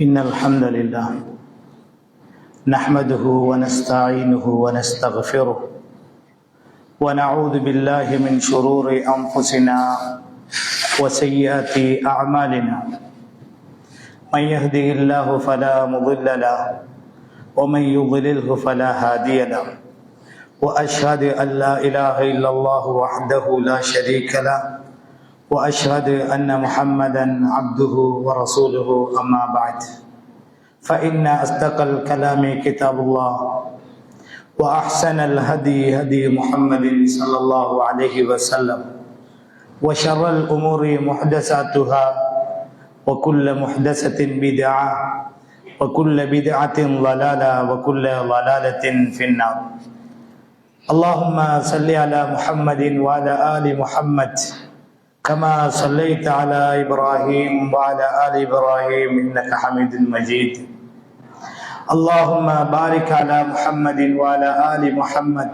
إن الحمد لله نحمده ونستعينه ونستغفره ونعوذ بالله من شرور أنفسنا وسيئات أعمالنا من يهده الله فلا مضل له ومن يضلله فلا هادي له وأشهد أن لا إله إلا الله وحده لا شريك له وأشهد أن محمدا عبده ورسوله أما بعد فإن أصدق الكلام كتاب الله وأحسن الهدي هدي محمد صلى الله عليه وسلم وشر الأمور محدثاتها وكل محدثة بدعة وكل بدعة ضلالة وكل ضلالة في النار. اللهم صل على محمد وعلى آل محمد كما صليت على إبراهيم وعلى آل إبراهيم إنك حميد مجيد. اللهم بارك على محمد وعلى آل محمد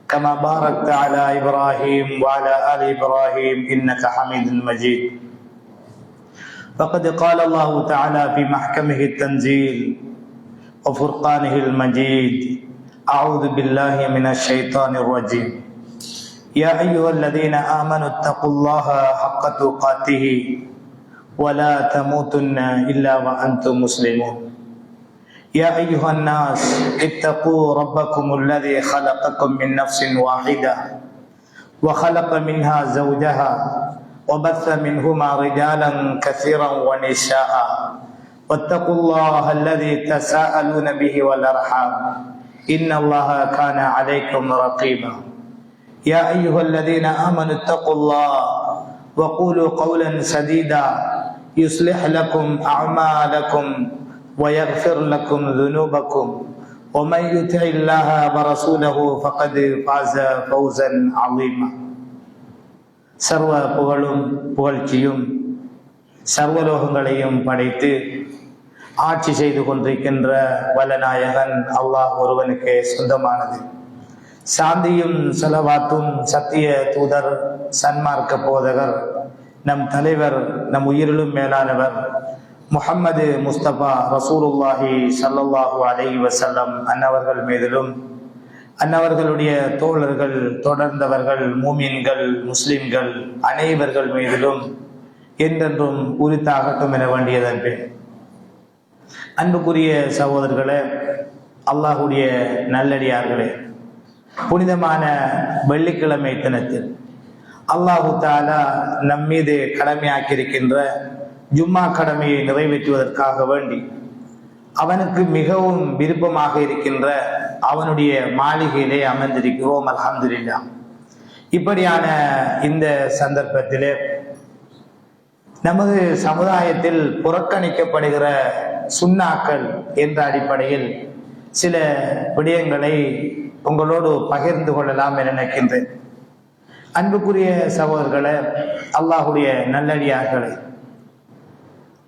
كما باركت على إبراهيم وعلى آل إبراهيم إنك حميد مجيد. فقد قال الله تعالى في محكمه التنزيل وفرقانه المجيد: أعوذ بالله من الشيطان الرجيم. يا أيها الذين آمنوا اتقوا الله حق تقاته ولا تموتن إلا وأنتم مسلمون. يا أيها الناس اتقوا ربكم الذي خلقكم من نفس واحدة وخلق منها زوجها وبث منهما رجالا كثيرا ونساء واتقوا الله الذي تساءلون به والأرحام إن الله كان عليكم رقيبا. يا أيها الذين آمنوا اتقوا الله وقولوا قولا سديدا يصلح لكم أعمالكم ويغفر لكم ذنوبكم ومن يطع الله ورسوله فقد فاز فوزا عظيما. சர்வ புகழும் புகழ்ச்சியும் சர்வலோகங்களையும் படைத்து ஆட்சி செய்து கொண்டிருக்கின்ற வல்லநாயகன் அல்லாஹ் ஒருவனுக்கே சொந்தமானது. சாந்தியும் ஸலவாத்தும் சத்திய தூதர் சன்மார்க்க போதகர் நம் தலைவர் நம் உயிரிலும் மேலானவர் முஹம்மது முஸ்தபா ரசூலுல்லாஹி ஸல்லல்லாஹு அலைஹி வஸல்லம் அன்னவர்கள் மீதிலும் அன்னவர்களுடைய தோழர்கள் தொடர்ந்தவர்கள் மூமின்கள் முஸ்லிம்கள் அனைவர்கள் மீதிலும் என்றென்றும் உரித்தாகட்டும் என வேண்டியதன் பேர். அன்புக்குரிய சகோதரர்களே, அல்லாஹுடைய நல்லடியார்களே, புனிதமான வெள்ளிக்கிழமை தினத்தில் அல்லாஹு தஆலா நம் மீது கடமையாக்கியிருக்கின்ற ஜும்மா கடமையை நிறைவேற்றுவதற்காக வேண்டி அவனுக்கு மிகவும் விருப்பமாக இருக்கின்ற அவனுடைய மாளிகையிலே அமர்ந்திருக்கிறோம். அல்ஹம்துலில்லாஹ். இப்படியான இந்த சந்தர்ப்பத்திலே நமது சமுதாயத்தில் புறக்கணிக்கப்படுகிற சுன்னாக்கள் என்ற அடிப்படையில் சில விடயங்களை உங்களோடு பகிர்ந்து கொள்ளலாம் என நினைக்கின்றேன். அன்புக்குரிய சகோதரர்களே, அல்லாஹுடைய நல்லடியார்களே,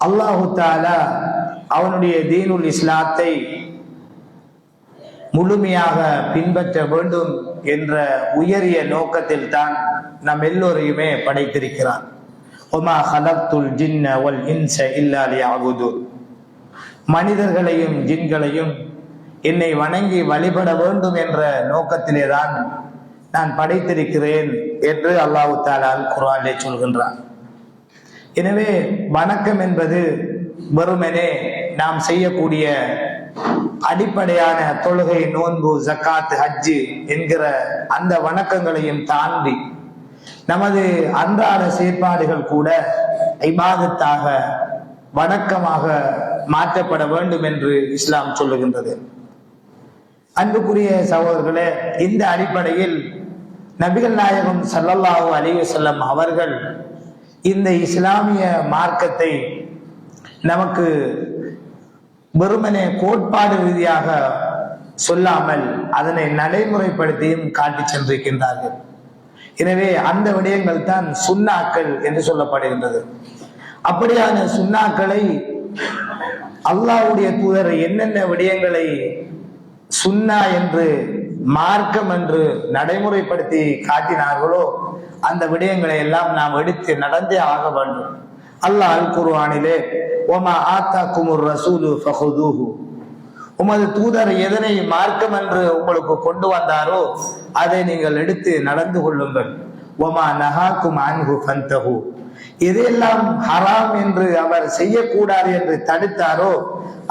அல்லாஹு தஆலா அவனுடைய தீனுல் இஸ்லாத்தை முழுமையாக பின்பற்ற வேண்டும் என்ற உயரிய நோக்கத்தில் தான் நம் எல்லோரையுமே படைத்திருக்கிறான். ஒமா ஹலக்துல் ஜின்ன வல் இன்ஸ இல்லா லியஅபுதூன். மனிதர்களையும் ஜின்களையும் என்னை வணங்கி வழிபட வேண்டும் என்ற நோக்கத்திலே தான் நான் படைத்திருக்கிறேன் என்று அல்லாஹ் தஆலா குர்ஆனிலே சொல்கின்றான். எனவே வணக்கம் என்பது வெறுமனே நாம் செய்யக்கூடிய அடிப்படையான தொழுகை, நோன்பு, ஜக்காத், ஹஜ்ஜு என்கிற அந்த வணக்கங்களையும் தாண்டி நமது அன்றாட செயற்பாடுகள் கூட இபாதத்தாக வணக்கமாக மாற்றப்பட வேண்டும் என்று இஸ்லாம் சொல்லுகின்றது. அன்புக்குரிய சகோதரர்களே, இந்த அடிப்படையில் நபிகள் நாயகம் ஸல்லல்லாஹு அலைஹி வஸல்லம் அவர்கள் இந்த இஸ்லாமிய மார்க்கத்தை நமக்கு வெறுமனே கோட்பாடு ரீதியாக சொல்லாமல் அதனை நடைமுறைப்படுத்தியும் காட்டி சென்றிருக்கின்றார்கள். எனவே அந்த விடயங்கள் தான் சுன்னாக்கள் என்று சொல்லப்படுகின்றது. அப்படியான சுன்னாக்களை அல்லாஹ்வுடைய தூதர் என்னென்ன விடயங்களை சுன்னா என்று மார்க்கம் என்று நடைமுறைப்படுத்தி காட்டினார்களோ அந்த விடயங்களை எல்லாம் நாம் எடுத்து நடந்தே ஆக வேண்டும். அல்லாஹ் அல் குர்ஆனிலே ஒமா ஆத்தாக்குமுர் ரசூலு ஃபஹுதூஹு, உமது தூதர் எதனை மார்க்கம் என்று உங்களுக்கு கொண்டு வந்தாரோ அதை நீங்கள் எடுத்து நடந்து கொள்ளுங்கள். ஒமா நஹாக்கும் அன்ஹு ஃபன்தஹு, எதெல்லாம் ஹராம் என்று அவர் செய்யக்கூடாது என்று தடுத்தாரோ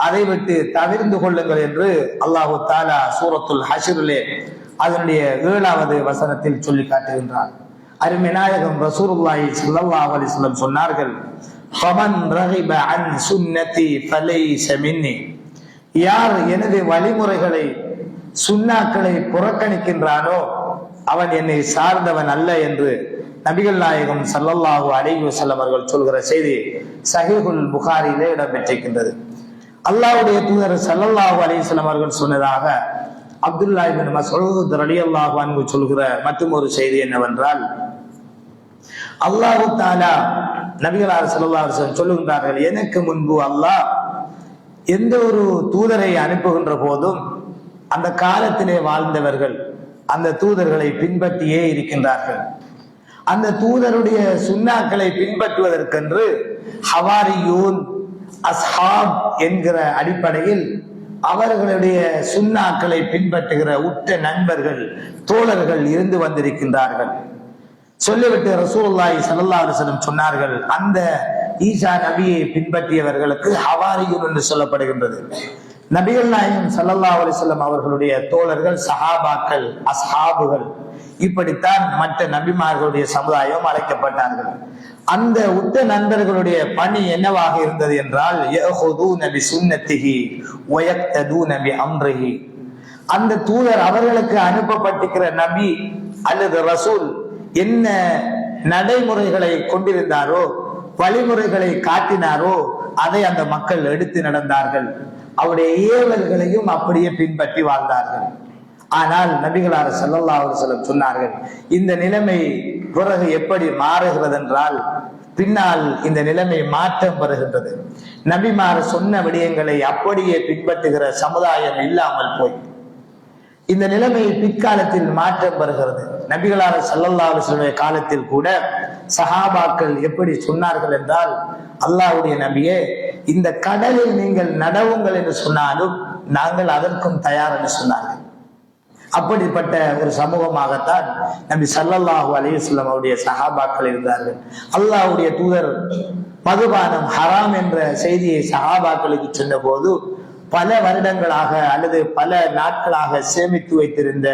அதை விட்டு தவிர்ந்து கொள்ளுங்கள் என்று அல்லாஹு தாலா சூரத்துல் ஹஷ்ரிலே அதனுடைய 7வது வசனத்தில் சொல்லி காட்டுகின்றார். அருமைநாயகம் ரசூலுல்லாஹி ஸல்லல்லாஹு அலைஹி வஸல்லம் சொன்னார்கள், ஃபமன் ரகிப அன் சுன்னதி ஃபலைஸ மின்னி, யார் எனது வழிமுறைகளை சுன்னாக்களை புறக்கணிக்கின்றானோ அவன் என்னை சார்ந்தவன் அல்ல என்று நபிகள் நாயகம் ஸல்லல்லாஹு அலைஹி வஸல்லம் அவர்கள் சொல்கிற செய்தி சஹீஹுல் புகாரியிலே இடம்பெற்றிருக்கின்றது. அல்லாஹ்வுடைய தூதர் ஸல்லல்லாஹு அலைஹி வஸல்லம் அவர்கள் சொன்னதாக அப்துல்லாஹ் இப்னு மஸ்ஊத் ரலியல்லாஹு அன்ஹு சொல்கிற மற்றும் ஒரு செய்தி என்னவென்றால், அல்லாஹ் தஆலா நபிகளார் ஸல்லல்லாஹு அலைஹி வஸல்லம் சொல்லுகின்றார்கள், எனக்கு முன்பு அல்லாஹ் எந்த ஒரு தூதரை அனுப்புகின்ற போதும் அந்த காலத்திலே வாழ்ந்தவர்கள் அந்த தூதர்களை பின்பற்றியே இருக்கின்றார்கள். அந்த தூதருடைய சுன்னாக்களை பின்பற்றுவதற்கென்று ஹவாரியூன், அஸ்ஹாப் என்கிற அடிப்படையில் அவர்களுடைய சுன்னாக்களை பின்பற்றுகிற உற்ற நண்பர்கள், தோழர்கள் இருந்து வந்திருக்கின்றார்கள். சொல்லிவிட்டு ரசூலுல்லாஹி ஸல்லல்லாஹு அலைஹி வஸல்லம் சொன்னார்கள், அந்த ஈசா நபியை பின்பற்றியவர்களுக்கு ஹவாரியூன் என்று சொல்லப்படுகின்றது. நபிகள் நாயகம் ஸல்லல்லாஹு அலைஹி வஸல்லம் அவர்களுடைய தோழர்கள் சஹாபாக்கள், அஸ்ஹாபுகள், இப்படித்தான் மற்ற நபிமார்களுடைய சமுதாயம் அழைக்கப்பட்டார்கள். அந்த உத்த நண்பர்களுடைய பணி என்னவாக இருந்தது என்றால், யஹுதூன பிசுன்னத்திஹி வயக்ததூன பிஅம்ரிஹி, அந்த தூதர் அவர்களுக்கு அனுப்பப்பட்டிருக்கிற நபி அல்லது ரசூல் என்ன நடைமுறைகளை கொண்டிருந்தாரோ, வழிமுறைகளை காட்டினாரோ அதை அந்த மக்கள் எடுத்து நடந்தார்கள். அவருடைய ஏவல்களையும் அப்படியே பின்பற்றி வாழ்ந்தார்கள். ஆனால் நபிகளார் ஸல்லல்லாஹு அலைஹி வஸல்லம் சொன்னார்கள், இந்த நிலைமை பிறகு எப்படி மாறுகிறது என்றால், பின்னால் இந்த நிலைமை மாற்றம் பெறுகின்றது. நபிமார் சொன்ன விடயங்களை அப்படியே பின்பற்றுகிற சமுதாயம் இல்லாமல் போய் இந்த நிலைமை பிற்காலத்தில் மாற்றம் பெறுகிறது. நபிகளார் ஸல்லல்லாஹு அலைஹி வஸல்லம் காலத்தில் கூட சஹாபாக்கள் எப்படி சொன்னார்கள் என்றால், அல்லாஹ்வுடைய நபியே, இந்த கடலில் நீங்கள் நடவுங்கள் என்று சொன்னாலும் நாங்கள் அதற்கும் தயார் என்று சொன்னார்கள். அப்படிப்பட்ட ஒரு சமூகமாகத்தான் நபி ஸல்லல்லாஹு அலைஹி வஸல்லம் அவருடைய சஹாபாக்கள் இருந்தார்கள். அல்லாஹ்வுடைய தூதர் மதுபானம் ஹராம் என்ற செய்தியை சஹாபாக்களுக்கு சொன்ன போது பல வருடங்களாக அல்லது பல நாட்களாக சேமித்து வைத்திருந்த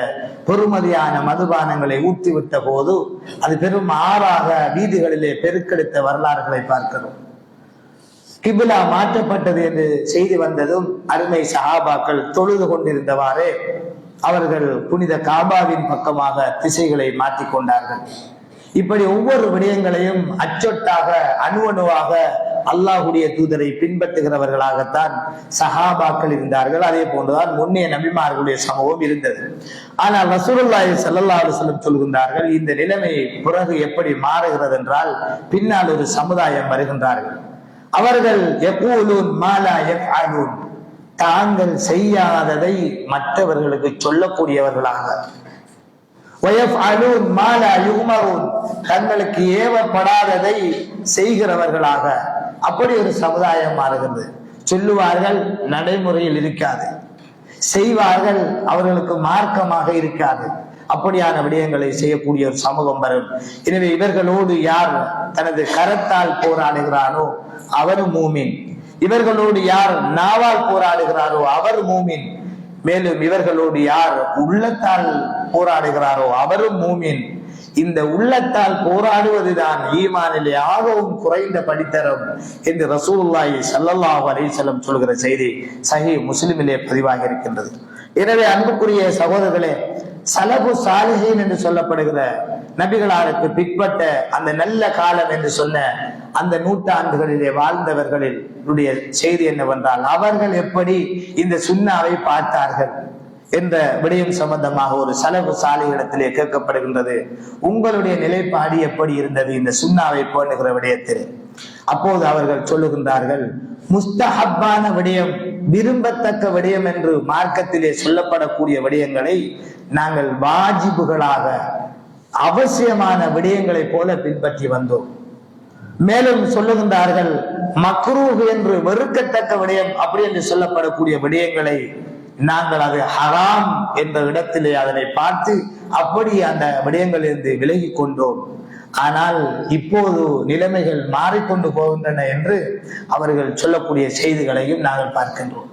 பெருமதியான மதுபானங்களை ஊற்றிவிட்ட போது அது பெரும் ஆறாக வீதிகளிலே பெருக்கெடுத்த வரலாறுகளை பார்க்கிறோம். கிபிலா மாற்றப்பட்டது என்று செய்தி வந்ததும் அருமை சஹாபாக்கள் தொழுது கொண்டிருந்தவாறே அவர்கள் புனித காபாவின் பக்கமாக திசைகளை மாற்றிக் கொண்டார்கள். இப்படி ஒவ்வொரு விடயங்களையும் அச்சொட்டாக அணுவணுவாக அல்லாஹ்வுடைய தூதரை பின்பற்றுகிறவர்களாகத்தான் சஹாபாக்கள் இருந்தார்கள். அதே போன்றுதான் முன்னைய நபிமார்களுடைய சமூகம் இருந்தது. ஆனால் ரசூலுல்லாஹி ஸல்லல்லாஹு அலைஹி வஸல்லம் சொல்கின்றார்கள், இந்த நிலைமை பிறகு எப்படி மாறுகிறது என்றால், பின்னால் ஒரு சமுதாயம் வருகின்றார்கள். அவர்கள் யகூலூன் மா லா யஃஅலூன், தாங்கள் செய்யாததை மற்றவர்களுக்கு சொல்லக்கூடியவர்களாக, வயஃஅலூன் மா லா யுமரூன், தங்களுக்கு ஏவப்படாததை செய்கிறவர்களாக, அப்படி ஒரு சமுதாயம் மாறுகிறது. சொல்லுவார்கள், நடைமுறையில் இருக்காது, செய்வார்கள், அவர்களுக்கு மார்க்கமாக இருக்காது. அப்படியான விடயங்களை செய்யக்கூடிய ஒரு சமூகம் வரும். எனவே இவர்களோடு யார் தனது கரத்தால் போராடுகிறானோ அவரும் மூமின், இவர்களோடு யார் நாவால் போராடுகிறாரோ அவர் மூமின், மேலும் இவர்களோடு யார் உள்ளத்தால் போராடுகிறாரோ அவரும் மூமின். இந்த உள்ளத்தால் போராடுவதுதான் ஈமானிலே ஆகவும் குறைந்த படித்தரம் என்று ரசூலுல்லாஹி ஸல்லல்லாஹு அலைஹி வஸல்லம் சொல்கிற செய்தி சஹீஹ் முஸ்லிமிலே பதிவாகி இருக்கின்றது. எனவே அன்புக்குரிய சகோதரர்களே, சலபு சாலிஹீன் என்று சொல்லப்படுகிற நபிகளாருக்கு பிற்பட்ட அந்த நல்ல காலம் என்று சொன்ன அந்த நூற்றாண்டுகளிலே வாழ்ந்தவர்களில் செய்தி என்னவென்றால், அவர்கள் எப்படி இந்த சுன்னாவை பார்த்தார்கள் என்ற விடயம் சம்பந்தமாக ஒரு சலபு சாலிகளிடத்திலே கேட்கப்படுகின்றது. உங்களுடைய நிலைப்பாடு எப்படி இருந்தது இந்த சுன்னாவை போடுகிற விடயத்தில்? அப்போது அவர்கள் சொல்லுகின்றார்கள், முஸ்தஹப்பான விடயம், விரும்பத்தக்க விடயம் என்று மார்க்கத்திலே சொல்லப்படக்கூடிய விடயங்களை நாங்கள் வாஜிபுகளாக அவசியமான விடயங்களை போல பின்பற்றி வந்தோம். மேலும் சொல்லுகின்றார்கள், மக்ரூஹ் என்று வெறுக்கத்தக்க விடயம் அப்படி என்று சொல்லப்படக்கூடிய விடயங்களை நாங்கள் அது ஹராம் என்ற இடத்திலே அதனை பார்த்து அப்படி அந்த விடயங்களிலிருந்து விலகி கொண்டோம். ஆனால் இப்போது நிலைமைகள் மாறிக்கொண்டு போகின்றன என்று அவர்கள் சொல்லக்கூடிய செய்திகளையும் நாங்கள் பார்க்கின்றோம்.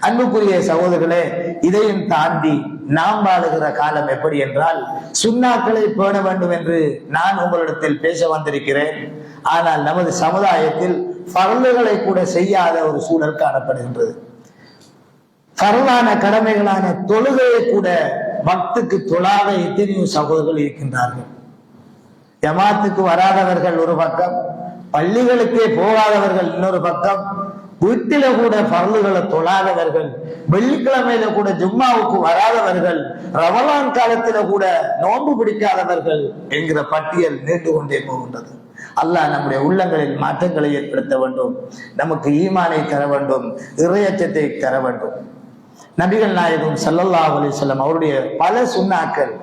அன்புக்குரிய சகோதரர்களே, இதையும் தாண்டி நாம் வாழுகிற காலம் எப்படி என்றால், சுன்னாக்களை பேண வேண்டும் என்று நான் உங்களிடத்தில் பேச வந்திருக்கிறேன். ஆனால் நமது சமுதாயத்தில் ஃபர்லுகளை கூட செய்யாத ஒரு சூழல் காணப்படுகின்றது. ஃபர்லான கடமைகளான தொழுகையை கூட பக்துக்கு தொழாத எத்தனையோ சகோதரர்கள் இருக்கின்றார்கள். ஜமாத்துக்கு வராதவர்கள் ஒரு பக்கம், பள்ளிகளுக்கே போகாதவர்கள் இன்னொரு பக்கம், வீட்டில கூட ஃபர்லுகளை தொழாதவர்கள், வெள்ளிக்கிழமையில கூட ஜும்மாவுக்கு வராதவர்கள், ரமலான் காலத்தில கூட நோன்பு பிடிக்காதவர்கள் என்கிற பட்டியல் நீண்டு கொண்டே போகின்றது. அல்லாஹ் நம்முடைய உள்ளங்களில் மாற்றங்களை ஏற்படுத்த வேண்டும், நமக்கு ஈமானை தர வேண்டும், இறையச்சத்தை தர வேண்டும். நபிகள் நாயகம் ஸல்லல்லாஹு அலைஹி வஸல்லம் அவருடைய பல சுன்னாக்கள்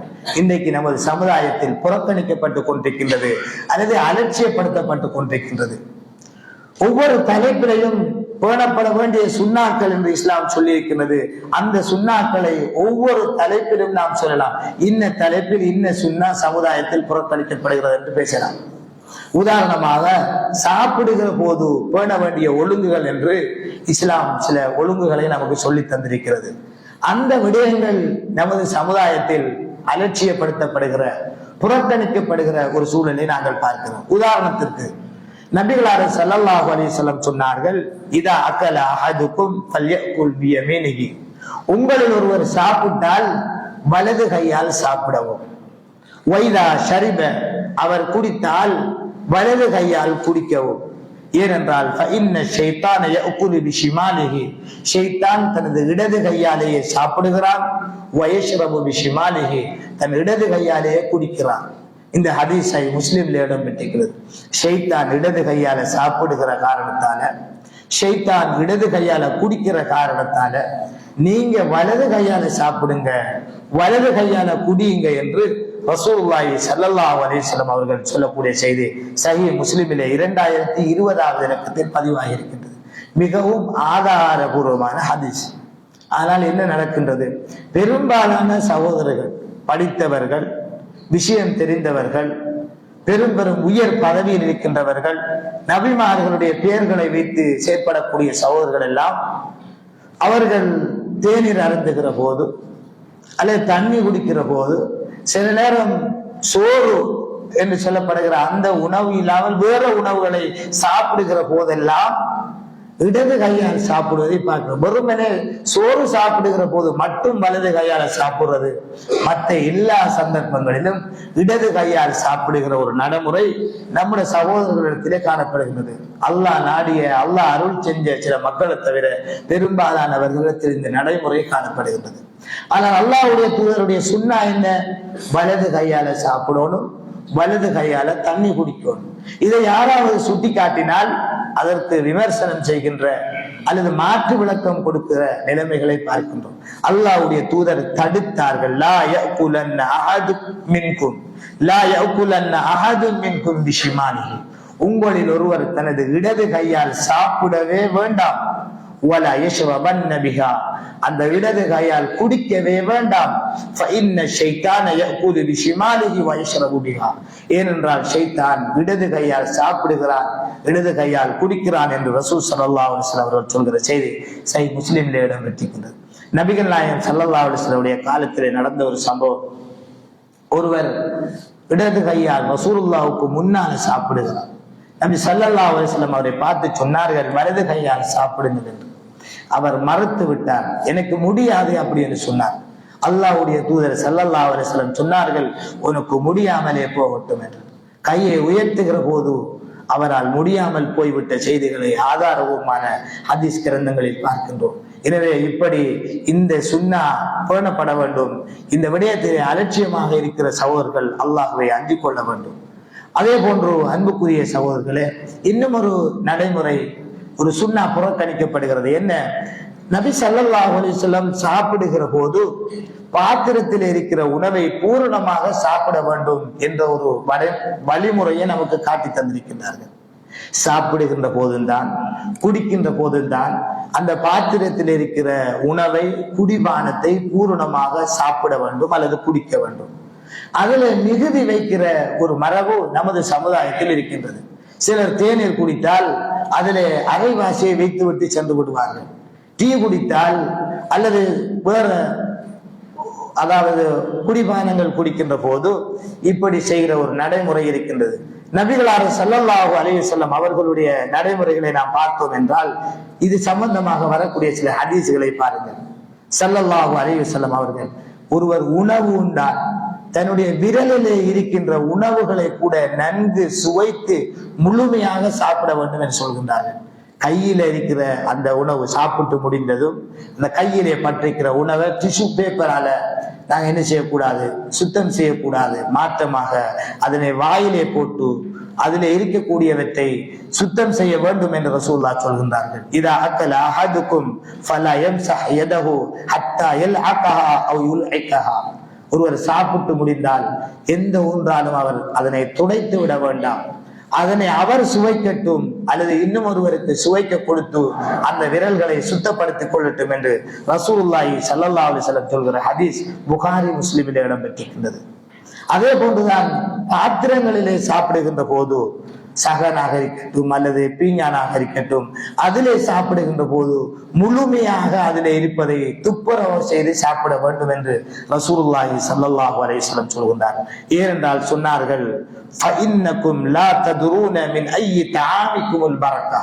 இன்றைக்கு நமது சமுதாயத்தில் புறக்கணிக்கப்பட்டு கொண்டிருக்கின்றது அல்லது அலட்சியப்படுத்தப்பட்டு கொண்டிருக்கின்றது. ஒவ்வொரு தலைப்பிலையும் பேணப்பட வேண்டிய சுன்னாக்கள் என்று இஸ்லாம் சொல்லி இருக்கின்றது. அந்த சுன்னாக்களை ஒவ்வொரு தலைப்பிலும் நாம் சொல்லலாம். இன்ன தலைப்பில் இன்ன சுன்னா சமுதாயத்தில் புறக்கணிக்கப்படுகிறது என்று பேசலாம். உதாரணமாக, சாப்பிடுகிற போது பேண வேண்டிய ஒழுங்குகள் என்று இஸ்லாம் சில ஒழுங்குகளை நமக்கு சொல்லி தந்திருக்கிறது. அந்த விடயங்கள் நமது சமுதாயத்தில் அலட்சியப்படுத்தப்படுகிற, புறக்கணிக்கப்படுகிற ஒரு சூழலை நாங்கள் பார்க்கிறோம். உதாரணத்திற்கு, நபிகளார் ஸல்லல்லாஹு அலைஹி வஸல்லம் சொன்னார்கள், இதா அகல அஹதுக்கும் ஃபல்யகுல் பியமீனிஹி, உங்களில் ஒருவர் சாப்பிட்டால் வலது கையால் சாப்பிடவும், வைதா ஷரிப, அவர் குடித்தால் வலது கையால் குடிக்கவும். ஏனென்றால் ஷைத்தான் தனது இடது கையாலேயே சாப்பிடுகிறான், வயஷ்ரபு பிஷிமாலிஹி, தன் இடது கையாலேயே குடிக்கிறான். இந்த ஹதீஸை முஸ்லிம்ல இடம் பெற்றிருக்கிறது. ஷைத்தான் இடது கையால சாப்பிடுகிற காரணத்தால, ஷைத்தான் இடது கையால குடிக்கிற காரணத்தால நீங்க வலது கையால சாப்பிடுங்க, வலது கையால குடியுங்க என்று ரசூலுல்லாஹி ஸல்லல்லாஹு அலைஹி வஸல்லம் அவர்கள் சொல்லக்கூடிய செய்தி சஹீஹ் முஸ்லிமிலே 2020வது இலக்கத்தில் பதிவாகி இருக்கின்றது. மிகவும் ஆதாரபூர்வமான ஹதீஸ். ஆனால் என்ன நடக்கின்றது? பெரும்பாலான சகோதரர்கள், படித்தவர்கள், விஷயம் தெரிந்தவர்கள், பெரும் பெரும் உயர் பதவியில் இருக்கின்றவர்கள், நபிமார்களுடைய பெயர்களை வைத்து செயற்படக்கூடிய சகோதரர்கள் எல்லாம் அவர்கள் தேநீர் அருந்துகிற போது அல்லது தண்ணி குடிக்கிற போது, சில நேரம் சோறு என்று சொல்லப்படுகிற அந்த உணவு இல்லாமல் வேற உணவுகளை சாப்பிடுகிற போதெல்லாம் இடது கையால் சாப்பிடுவதை பார்க்கிறோம். வெறுமனே சோறு சாப்பிடுகிற போது மட்டும் வலது கையால் சாப்பிடுறது, மற்ற எல்லா சந்தர்ப்பங்களிலும் இடது கையால் சாப்பிடுகிற ஒரு நடைமுறை நம்முடைய சகோதரர்களிடத்திலே காணப்படுகின்றது. அல்லாஹ் நாடிய, அல்லாஹ் அருள் செஞ்ச சில மக்களை தவிர பெரும்பாலானவர்களிடத்தில் இந்த நடைமுறை காணப்படுகின்றது. ஆனால் அல்லாஹ்வுடைய தூதருடைய சுன்னா என்ன? வலது கையால சாப்பிடணும், வலது கையால தண்ணி குடிக்கணும். இதை யாராவது சுட்டி காட்டினால் அதற்கு விமர்சனம் செய்கின்ற அல்லது மாற்று விளக்கம் கொடுக்கிற நிலைமைகளை பார்க்கின்றோம். அல்லாஹ்வுடைய தூதர் தடுத்தார்கள். லா யஅகுலன்ன அஹது மின்கும், லா யஅகுலன்ன அஹது மின்கும் பிஷிமாலிஹி, உங்களில் ஒருவர் தனது இடது கையால் சாப்பிடவே வேண்டாம். வலா யஷ்ரபன்ன பிஹா, அந்த இடது கையால் குடிக்கவே வேண்டாம். ஃபஇன்ன ஷைத்தான யஅகுலு பிஷிமாலிஹி வ யஷ்ரபு பிஹா, ஏனென்றால் ஷைத்தான் இடது கையால் சாப்பிடுகிறான், இடது கையால் குடிக்கிறான் என்று ரசூல் ஸல்லல்லாஹு அலைஹி வஸல்லம் அவர்கள் சொல்கிற செய்தி சஹீஹ் முஸ்லிமிலே இடம் பெற்றிருக்கிறது. நபிகள் நாயகம் ஸல்லல்லாஹு அலைஹி வஸல்லம் காலத்திலே நடந்த ஒரு சம்பவம். ஒருவர் இடது கையால் ரசூலுல்லாஹ்வுக்கு முன்னால் சாப்பிடுகிறார். நபி ஸல்லல்லாஹு அலைஹி வஸல்லம் அவரை பார்த்து சொன்னார்கள், வலது கையால் சாப்பிடுங்கள் என்று. அவர் மறுத்து விட்டார். எனக்கு முடியாது அப்படி என்று சொன்னார். அல்லாஹ்வுடைய தூதர் ஸல்லல்லாஹு அலைஹி வஸல்லம் சொன்னார்கள், உனக்கு முடியாமலே போகட்டும் என்று. கையை உயர்த்துகிற போது அவரால் முடியாமல் போய்விட்ட செய்திகளை ஆதாரபூர்வமான ஹதீஸ் கிரந்தங்களில் பார்க்கின்றோம். எனவே இப்படி இந்த சுன்னா பேணப்பட வேண்டும். இந்த விடயத்திலே அலட்சியமாக இருக்கிற சகோதரர்கள் அல்லாஹ்வை அஞ்சிக் கொள்ள வேண்டும். அதே போன்று அன்புக்குரிய சகோதரர்களே, இன்னும் ஒரு நடைமுறை, ஒரு சுன்னா புறக்கணிக்கப்படுகிறது. என்ன? நபி ஸல்லல்லாஹு அலைஹி வஸல்லம் சாப்பிடுகிற போது பாத்திரத்தில் இருக்கிற உணவை பூரணமாக சாப்பிட வேண்டும் என்ற ஒரு வழிமுறையை நமக்கு காட்டி தந்திருக்கின்றார்கள். சாப்பிடுகின்ற போதும்தான், குடிக்கின்ற போதும்தான் அந்த பாத்திரத்தில் இருக்கிற உணவை, குடிபானத்தை பூரணமாக சாப்பிட வேண்டும் அல்லது குடிக்க வேண்டும். அதுல மிகுதி வைக்கிற ஒரு மரபு நமது சமுதாயத்தில் இருக்கின்றது. சிலர் தேநீர் குடித்தால் அதிலே அரைவாசியை வைத்து விட்டு சென்று விடுவார்கள். டீ குடித்தால் அல்லது வேற அதாவது குடிபானங்கள் குடிக்கின்ற போது இப்படி செய்கிற ஒரு நடைமுறை இருக்கின்றது. நபிகளார் ஸல்லல்லாஹு அலைஹி வஸல்லம் அவர்களுடைய நடைமுறைகளை நாம் பார்த்தோம் என்றால் இது சம்பந்தமாக வரக்கூடிய சில ஹதீஸ்களை பாருங்கள். ஸல்லல்லாஹு அலைஹி வஸல்லம் அவர்கள் ஒருவர் உணவு உண்டால் தன்னுடைய விரலிலே இருக்கின்ற உணவுகளை கூட நன்கு சுவைத்து முழுமையாக சாப்பிட வேண்டும் என்று சொல்கின்றார்கள். கையில இருக்கிற அந்த உணவு சாப்பிட்டு முடிந்ததும் அந்த கையிலே பற்றிருக்கிற உணவை டிஷ்யூ பேப்பரால நாங்க என்ன செய்யக்கூடாது, சுத்தம் செய்யக்கூடாது. மாற்றமாக அதனை வாயிலே போட்டு அதில் இருக்கக்கூடியவற்றை சுத்தம் செய்ய வேண்டும் என்று ரசூலுல்லாஹ் சொல்கின்றார்கள். இதா அக்கல அஹதுக்கும் ஃபலா யம்ஸஹ் யதஹு ஹத்தா யல்அகஹா அவ் யுல்இகஹா. ஒருவர் சாப்பிட்டு முடிந்தால் எந்த ஒன்றாலும் அவர் அதனை துடைத்து விட வேண்டாம். அதனை அவர் சுவைக்கட்டும் அல்லது இன்னும் ஒருவருக்கு சுவைக்க கொடுத்து அந்த விரல்களை சுத்தப்படுத்திக் கொள்ளட்டும் என்று ரசூலுல்லாஹி ஸல்லல்லாஹு அலைஹி வஸல்லம் சொல்கிற ஹதீஸ் புகாரி முஸ்லிமிலே இடம்பெற்றிருக்கின்றது. அதே போன்றுதான் பாத்திரங்களிலே சாப்பிடுகின்ற போது, சகனாக இருக்கட்டும் அல்லது பீஞ்சானாக இருக்கட்டும், அதிலே சாப்பிடுகின்ற போது முழுமையாக அதிலே இருப்பதை துப்புரவு செய்து சாப்பிட வேண்டும் என்று ரசூலுல்லாஹி ஸல்லல்லாஹு அலைஹி வஸல்லம் சொல்கின்றார். ஏனென்றால் சொன்னார்கள், ஃபஇன்னகும் லா ததுரூன மின் ஐயி தஆமிக்குமுல் பரக்கா.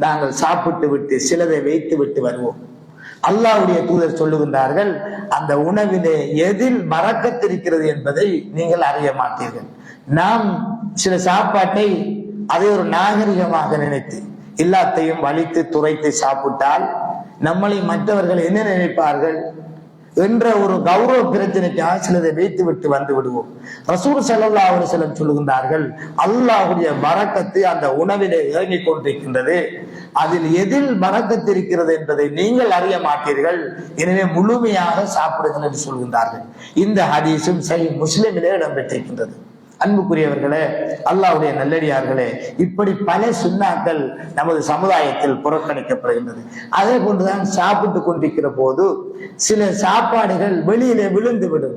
நாங்கள் சாப்பிட்டு விட்டு சிலதை வைத்து விட்டு வருவோம். அல்லாஹ்வுடைய தூதர் சொல்லுகின்றார்கள், அந்த உணவிலே எதில் பரக்கத் இருக்கிறது என்பதை நீங்கள் அறிய மாட்டீர்கள். நாம் சில சாப்பாட்டை அதை ஒரு நாகரிகமாக நினைத்து எல்லாத்தையும் வலித்து துரைத்து சாப்பிட்டால் நம்மளை மற்றவர்கள் என்ன நினைப்பார்கள் என்ற ஒரு கௌரவ பிரச்சனைக்காக சிலதை வைத்து விட்டு வந்து விடுவோம். ரசூல் ஸல்லல்லாஹு அலைஹி வஸல்லம் சொல்லுகின்றார்கள், அல்லாஹ்வுடைய பரக்கத்து அந்த உணவிலே இறங்கிக் கொண்டிருக்கின்றது. அதில் எதில் பரக்கத்து இருக்கிறது என்பதை நீங்கள் அறிய மாட்டீர்கள். எனவே முழுமையாக சாப்பிடுங்கள் என்று சொல்கின்றார்கள். இந்த ஹதீஸும் சஹீஹ் முஸ்லிமிலே இடம்பெற்றிருக்கின்றது. அன்புக்குரியவர்களே, அல்லாஹ்வுடைய நல்லடியார்களே, இப்படி பல சுன்னாக்கள் நமது சமுதாயத்தில் புறக்கணிக்கப்படுகின்றது. அதே போன்றுதான் சாப்பிட்டு கொண்டிருக்கிற போது சில சாப்பாடுகள் வெளியிலே விழுந்து விடும்.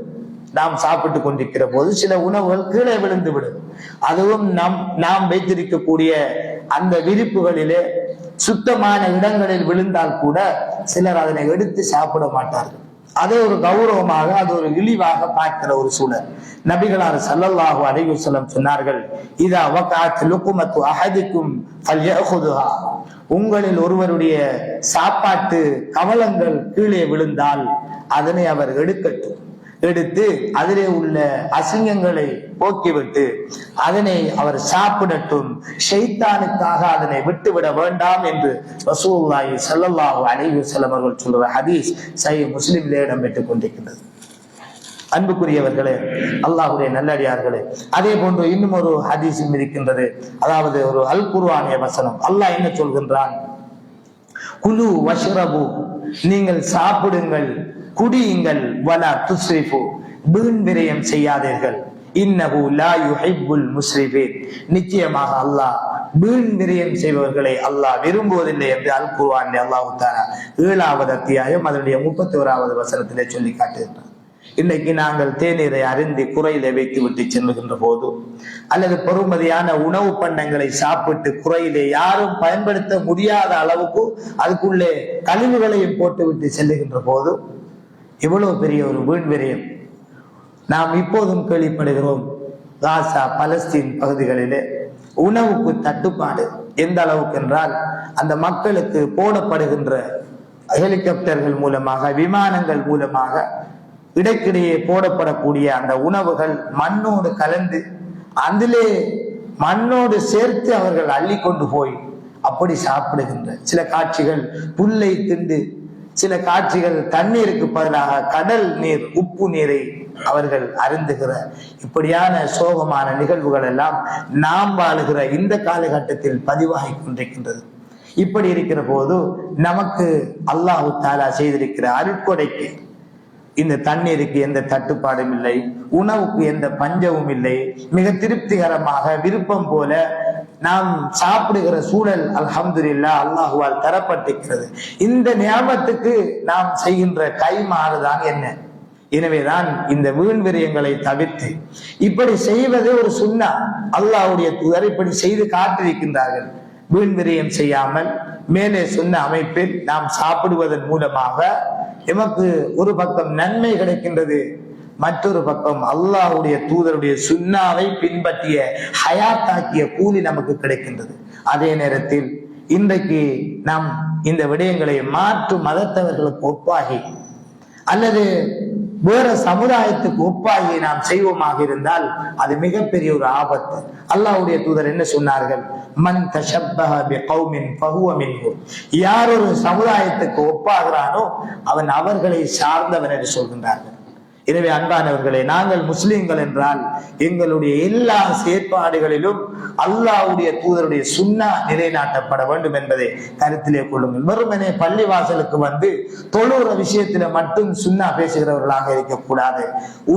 நாம் சாப்பிட்டு கொண்டிருக்கிற போது சில உணவுகள் கீழே விழுந்து விடும். அதுவும் நாம் வைத்திருக்கக்கூடிய அந்த விரிப்புகளிலே சுத்தமான இடங்களில் விழுந்தால் கூட சிலர் அதனை எடுத்து சாப்பிட மாட்டார்கள். அதை ஒரு கௌரவமாக, அது ஒரு இழிவாக பார்க்கிற ஒரு சூழல். நபிகளார் ஸல்லல்லாஹு அலைஹி வஸல்லம் சொன்னார்கள், இதா வகஅத் லுக்மத்து அஹதிக்கும் ஃபல்யஅஹுதுஹா. உங்களில் ஒருவருடைய சாப்பாட்டு கவலங்கள் கீழே விழுந்தால் அதனை அவர் எடுக்கட்டும். எடுத்து அதிலே உள்ள அசிங்கங்களை போக்கிவிட்டு அதனை அவர் சாப்பிடட்டும். ஷைத்தானுக்காக அதனை விட்டுவிட வேண்டாம் என்று ரசூலுல்லாஹி ஸல்லல்லாஹு அலைஹி வஸல்லம் அவர்கள் சொல்ற ஹதீஸ் சஹீஹ் முஸ்லிமிலே இடம்பெற்றுக் கொண்டிருக்கின்றது. அன்புக்குரியவர்களே, அல்லாஹ்வுடைய நல்லடியார்களே, அதே போன்று இன்னும் ஒரு ஹதீஸும் இருக்கின்றது. அதாவது ஒரு அல் குர்ஆனிய வசனம். அல்லாஹ் என்ன சொல்கின்றான்? குலு வஷ்ரபு, நீங்கள் சாப்பிடுங்கள், குடியுங்கள், வலா துஸ்ரிஃபு, வீண் விரயம் செய்யாதீர்கள், இன்னஹு லா யுஹிப்புல் முஸ்ரிஃபீன், நிச்சயமாக அல்லாஹ் வீண் விரயம் செய்பவர்களை அல்லாஹ் விரும்புவதில்லை என்று அல் குர்ஆனில் அல்லாஹ் தஆலா 7வது அத்தியாயம் அதனுடைய 31வது வசனத்திலே சொல்லி காட்டுகின்றார். இன்னைக்கு நாங்கள் தேநீரை அருந்தி குறையிலே வைத்து விட்டு செல்லுகின்ற போது அல்லது பெறுமதியான உணவு பண்டங்களை சாப்பிட்டு குறையிலே யாரும் பயன்படுத்த முடியாத அளவுக்கு அதுக்குள்ளே கழிவுகளையும் போட்டு விட்டு செல்லுகின்ற போது இவ்வளவு பெரிய ஒரு வீண் விரயம் நாம் இப்போதும் கேள்விப்படுகிறோம். காசா, பலஸ்தீன் பகுதிகளிலே உணவுக்கு தட்டுப்பாடு எந்த அளவுக்கு என்றால் அந்த மக்களுக்கு போடப்படுகின்ற ஹெலிகாப்டர்கள் மூலமாக, விமானங்கள் மூலமாக இடைக்கிடையே போடப்படக்கூடிய அந்த உணவுகள் மண்ணோடு கலந்து அதிலே மண்ணோடு சேர்த்து அவர்கள் அள்ளி கொண்டு போய் அப்படி சாப்பிடுகின்ற சில காட்சிகள், புல்லை திண்டு சில காட்சிகள் தண்ணீருக்கு பதிலாக கடல் நீர், உப்பு நீரை அவர்கள் அருந்துகிற இப்படியான சோகமான நிகழ்வுகள் எல்லாம் நாம் வாழுகிற இந்த காலகட்டத்தில் பதிவாகி கொண்டிருக்கின்றது. இப்படி இருக்கிற போது நமக்கு அல்லாஹு தஆலா செய்திருக்கிற அருட்கொடைக்கு இந்த தண்ணீருக்கு எந்த தட்டுப்பாடும் இல்லை, உணவுக்கு எந்த பஞ்சமும் இல்லை, மிக திருப்திகரமாக விருப்பம் போல நாம் சாப்பிடுகிற சூழல் அல்ஹம்துலில்லாஹ் அல்லாஹுவால் தரப்பட்டிருக்கிறது. இந்த நியாமத்துக்கு நாம் செய்கின்ற கைமாறுதான் என்ன? எனவேதான் இந்த வீண் விரயங்களை தவிர்த்து இப்படி செய்வது ஒரு சுன்னா. அல்லாஹ்வுடைய தூதர் இப்படி செய்து காட்டிருக்கின்றார்கள். வீண் விரயம் செய்யாமல் மேலே சொன்ன அமைப்பில் நாம் சாப்பிடுவதன் மூலமாக எமக்கு ஒரு பக்கம் நன்மை கிடைக்கின்றது, மற்றொரு பக்கம் அல்லாஹ்வுடைய தூதருடைய சுன்னாவை பின்பற்றிய ஹயாத்தாக்கிய கூலி நமக்கு கிடைக்கின்றது. அதே நேரத்தில் இன்றைக்கு நாம் இந்த விடயங்களை மாற்று மதத்தவர்களுக்கு ஒப்பாகி அல்லது வேற சமுதாயத்துக்கு ஒப்பாகி நாம் செய்வோமாக இருந்தால் அது மிகப்பெரிய ஒரு ஆபத்து. அல்லாஹ்வுடைய தூதர் என்ன சொன்னார்கள்? மன் தஷப்பஹ பிகௌமின் ஃபஹுவ மின்ஹும். யார் ஒரு சமுதாயத்துக்கு ஒப்பாகிறானோ அவன் அவர்களை சார்ந்தவன் என்று சொல்கின்றார்கள். எனவே அன்பானவர்களே, நாங்கள் முஸ்லிம்கள் என்றால் எங்களுடைய எல்லா செயற்பாடுகளிலும் அல்லாஹ்வுடைய தூதருடைய சுன்னா நிலைநாட்டப்பட வேண்டும் என்பதை கருத்திலே கொள்ளுங்கள். வெறுமனே பள்ளி வாசலுக்கு வந்து தொழுகிற விஷயத்தில மட்டும் சுன்னா பேசுகிறவர்களாக இருக்கக்கூடாது.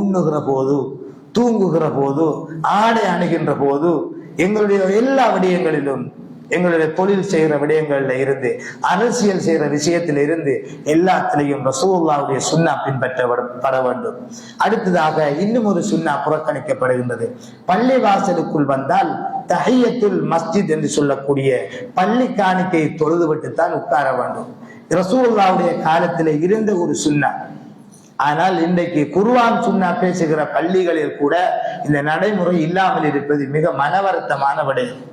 உண்ணுகிற போது, தூங்குகிற போது, ஆடை அணுகின்ற போது, எங்களுடைய எல்லா விடயங்களிலும், எங்களுடைய தொழில் செய்கிற விடயங்கள்ல இருந்து, அரசியல் செய்கிற விஷயத்தில இருந்து எல்லாத்திலையும் ரசூலுல்லாஹ்வுடைய சுன்னா பின்பற்றப்பட வேண்டும். அடுத்ததாக இன்னும் ஒரு சுன்னா புறக்கணிக்கப்படுகின்றது. பள்ளி வாசலுக்குள் வந்தால் தஹியத்துல் மஸ்ஜித் என்று சொல்லக்கூடிய பள்ளி காணிக்கை தொழுதுவிட்டு தான் உட்கார வேண்டும். ரசூலுல்லாஹ்வுடைய காலத்திலே இருந்த ஒரு சுன்னா. ஆனால் இன்றைக்கு குர்ஆன் சுன்னா பேசுகிற பள்ளிகளில் கூட இந்த நடைமுறை இல்லாமல் இருப்பது மிக மனவருத்தமான விடயம்.